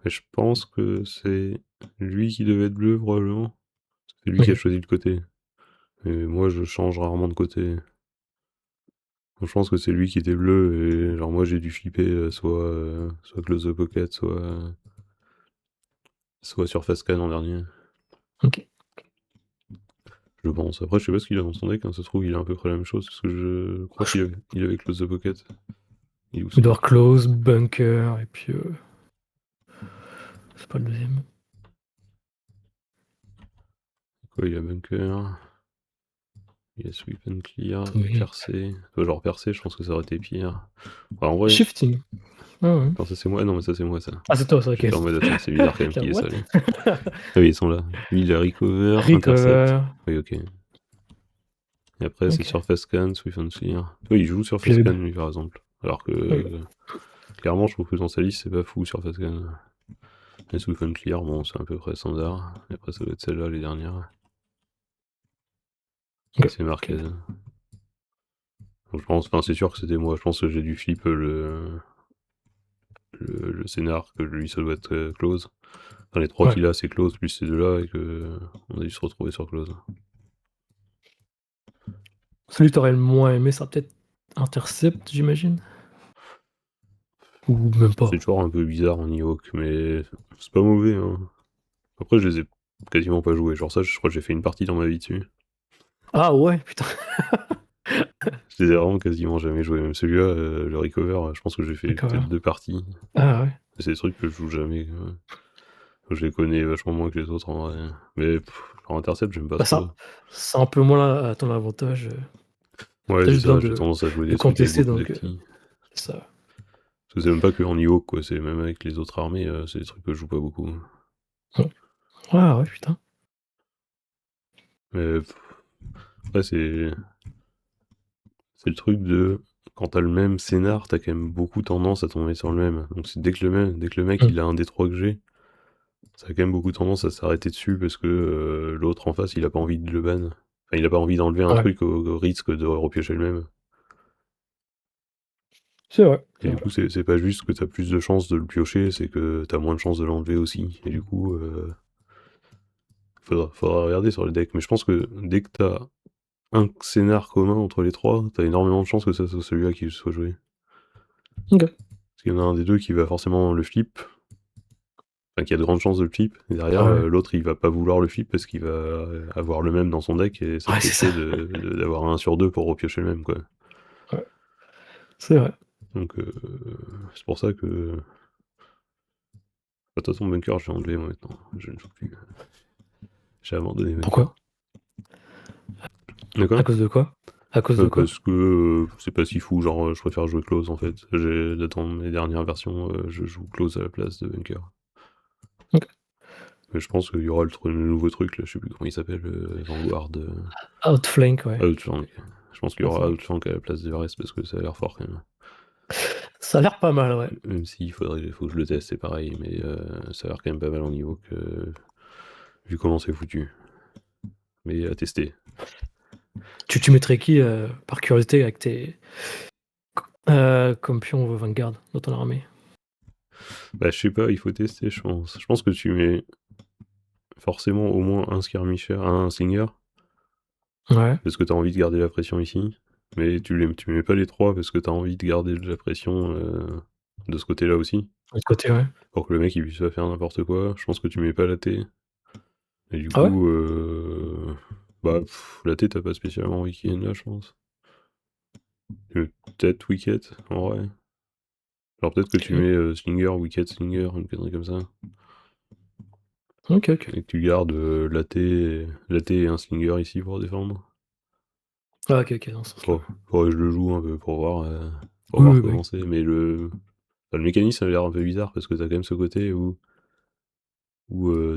Mais je pense que c'est lui qui devait être bleu probablement. C'est lui qui a Ok. choisi le côté. Et moi je change rarement de côté. Je pense que c'est lui qui était bleu et genre moi j'ai dû flipper soit Close the Pocket, soit Surface Scan en dernier. Ok. Je pense. Après je sais pas ce qu'il a dans son deck, hein. Ça se trouve il a à peu près la même chose parce que je crois qu'il avait Close the Pocket. Il est où son Door deck? close, bunker, et puis. C'est pas le deuxième. Quoi, il a Bunker, il a Sweep and Clear, Oui. Percé. Genre Percé, je pense que ça aurait été pire. Enfin, en vrai, Shifting. Ah ouais. quand ça c'est moi. Ah non mais ça c'est moi ça. Ah, c'est toi, ça, ok. J'étais en mode attends, c'est bizarre quand même Tiens, qu'il ait what? ça lui. Ah oui ils sont là. Lui il a Recover, Intercept. Recover. Oui ok. Et après, c'est Ok. Surface Scan, Swift and Clear. Oui, il joue Je Surface l'avais Scan, bien. lui, par exemple. Alors que, Ok. clairement, je trouve que dans sa liste, c'est pas fou, Surface Scan. Et Swift and Clear, bon, c'est à peu près standard. Et après, ça doit être celle-là, les dernières. Et Ok. c'est marqué. Ok. Donc, je pense, enfin, c'est sûr que c'était moi. Je pense que j'ai dû flip le scénar, que lui, ça doit être close. Enfin, les trois Ouais. qu'il a, c'est close, plus ces deux-là, et que on a dû se retrouver sur close. Celui que t'aurais le moins aimé, ça peut-être Intercept, j'imagine. Ou même C'est pas. toujours un peu bizarre en Ewok, mais c'est pas mauvais, hein. Après, je les ai quasiment pas joués. Genre ça, je crois que j'ai fait une partie dans ma vie dessus. Ah ouais, putain. Je les ai vraiment quasiment jamais joués. Même celui-là, le Recover, je pense que j'ai fait Recover. peut-être 2 parties. Ah ouais. C'est des trucs que je joue jamais. Je les connais vachement moins que les autres en vrai. Mais leur Intercept, j'aime pas Bah trop. ça, c'est un peu moins à ton avantage. Ouais, T'as c'est juste besoin ça, j'ai tendance à jouer de des trucs avec contester, beaucoup donc d'acti. c'est ça. Parce que c'est même pas que en Ewok, quoi. C'est même avec les autres armées, c'est des trucs que je joue pas beaucoup. Ouais, ouais, ouais, putain. Mais après, c'est. C'est le truc de quand t'as le même scénar, t'as quand même beaucoup tendance à tomber sur le même. Donc dès que le mec Hmm. il a un des trois que j'ai, ça a quand même beaucoup tendance à s'arrêter dessus parce que l'autre en face il a pas envie de le ban. Enfin, il a pas envie d'enlever un Ouais, truc au risque de repiocher le même. c'est vrai, Et c'est du vrai. coup, c'est pas juste que t'as plus de chances de le piocher, c'est que t'as moins de chances de l'enlever aussi. Et du coup, faudra regarder sur le deck. Mais je pense que dès que t'as un scénar commun entre les trois, t'as énormément de chances que ça soit celui-là qui soit joué. Ok. Parce qu'il y en a un des deux qui va forcément le flip, enfin qui a de grandes chances de le flip, et derrière Ouais, l'autre il va pas vouloir le flip parce qu'il va avoir le même dans son deck et ça le ouais, fait c'est ça. chier d'avoir un sur deux pour repiocher le même quoi. Ouais, c'est vrai. Donc c'est pour ça que. De toute façon, bunker, j'ai enlevé moi maintenant. Je ne joue plus. J'ai abandonné bunker. Pourquoi? À D'accord. cause de quoi? À cause de quoi? Parce que c'est pas si fou, genre je préfère jouer close en fait. Dans mes dernières versions, je joue close à la place de bunker. Ok. Mais je pense qu'il y aura le nouveau truc là, je sais plus comment il s'appelle, Vanguard, Outflank, ouais. Outflank. Je pense qu'il y Ouais, c'est aura vrai. Outflank à la place de reste parce que ça a l'air fort quand même. Ça a l'air pas mal, ouais. Même s'il faut que je le teste, c'est pareil, mais ça a l'air quand même pas mal en niveau que vu comment c'est foutu. Mais à tester. Tu mettrais qui, par curiosité, avec tes comme pion Vanguard dans ton armée? Bah je sais pas, il faut tester, je pense. Je pense que tu mets forcément au moins un skirmisher, un slinger, Ouais, parce que t'as envie de garder la pression ici. Mais tu mets pas les trois parce que t'as envie de garder de la pression de ce côté-là aussi. de l'autre côté, ouais. Pour que le mec il puisse pas faire n'importe quoi. Je pense que tu mets pas la T. Et du Ah ouais? coup, bah la T t'as pas spécialement envie qu'il y ait une là, je pense. Peut-être Wicket, en vrai. Alors peut-être que tu Ok. mets Slinger, Wicket, Slinger, une connerie comme ça. Ok, ok. Et que tu gardes la T et un Slinger ici pour défendre. Ah, ok, ok, dans ce sens-là. Faudrait que je le joue un peu pour Oui, voir oui, bah oui. comment c'est. Mais le mécanisme a l'air un peu bizarre parce que t'as quand même ce côté où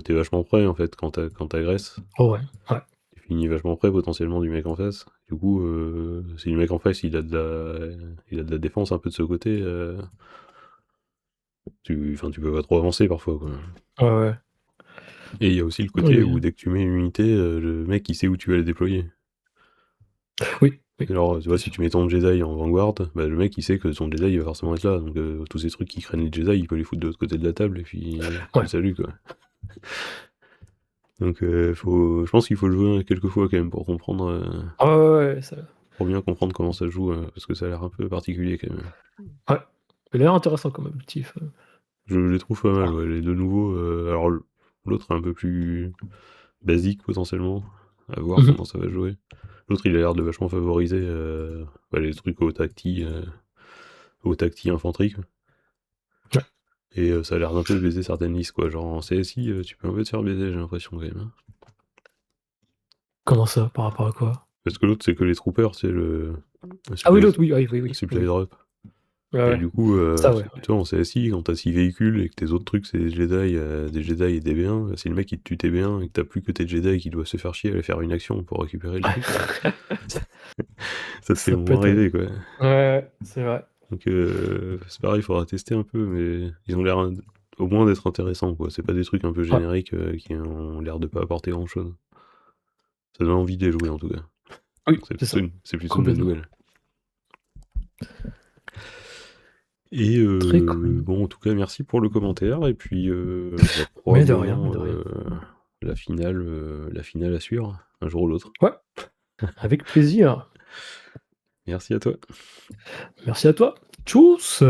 t'es vachement près en fait quand t'agresses. Oh, ouais, ouais. Tu finis vachement près potentiellement du mec en face. Du coup, si le mec en face il a de la défense un peu de ce côté, tu peux pas trop avancer parfois quoi. Ouais, ouais. Et il y a aussi le côté Oui, où dès que tu mets une unité, le mec il sait où tu vas la déployer. oui, oui, Alors, tu vois, c'est si sûr. tu mets ton Jedi en Vanguard, bah, le mec il sait que son Jedi il va forcément être là. Donc, tous ces trucs qui craignent les Jedi, il peut les foutre de l'autre côté de la table et puis Ouais. salut quoi. Donc, je pense qu'il faut le jouer quelques fois quand même pour comprendre, Ah ouais, ouais, ouais, ça... pour bien comprendre comment ça se joue, parce que ça a l'air un peu particulier quand même. ouais. Il a l'air intéressant comme objectif. Je les trouve pas mal, Ah. ouais, les deux nouveaux. Alors, l'autre est un peu plus basique potentiellement, à voir Mhm. comment ça va jouer. L'autre il a l'air de vachement favoriser bah, les trucs au tacti infanterie. Quoi. Ouais. Et ça a l'air d'un peu baiser certaines listes, quoi. Genre en CSI, tu peux un peu te faire baiser, j'ai l'impression quand même. Hein. Comment ça, par rapport à quoi? Parce que l'autre, c'est que les troopers, c'est le Ah oui, supply, l'autre, oui, oui, oui, oui, oui, supply oui. drop. Ouais, Et ouais. du coup, Ça, ouais, tu ouais. vois, en CSI, quand t'as 6 véhicules et que tes autres trucs, c'est des Jedi et des B1, si le mec il te tue tes B1 et que t'as plus que tes Jedi qui doivent se faire chier à aller faire une action pour récupérer le truc, ça te fait Ça peut moins être... rêver, quoi. Ouais, ouais, c'est vrai. Donc, c'est pareil, il faudra tester un peu, mais ils ont l'air au moins d'être intéressants, quoi. C'est pas des trucs un peu Ouais. génériques qui ont l'air de pas apporter grand chose. Ça donne envie de les jouer en tout cas. Oui, Donc c'est ça. c'est plutôt une bonne Complètement. nouvelle. Et Très cool. bon, en tout cas, merci pour le commentaire. Et puis, bah, Mais de rien, mais probablement de rien. la finale à suivre, un jour ou l'autre. Ouais, avec plaisir. Merci à toi. Merci à toi. Tchuss!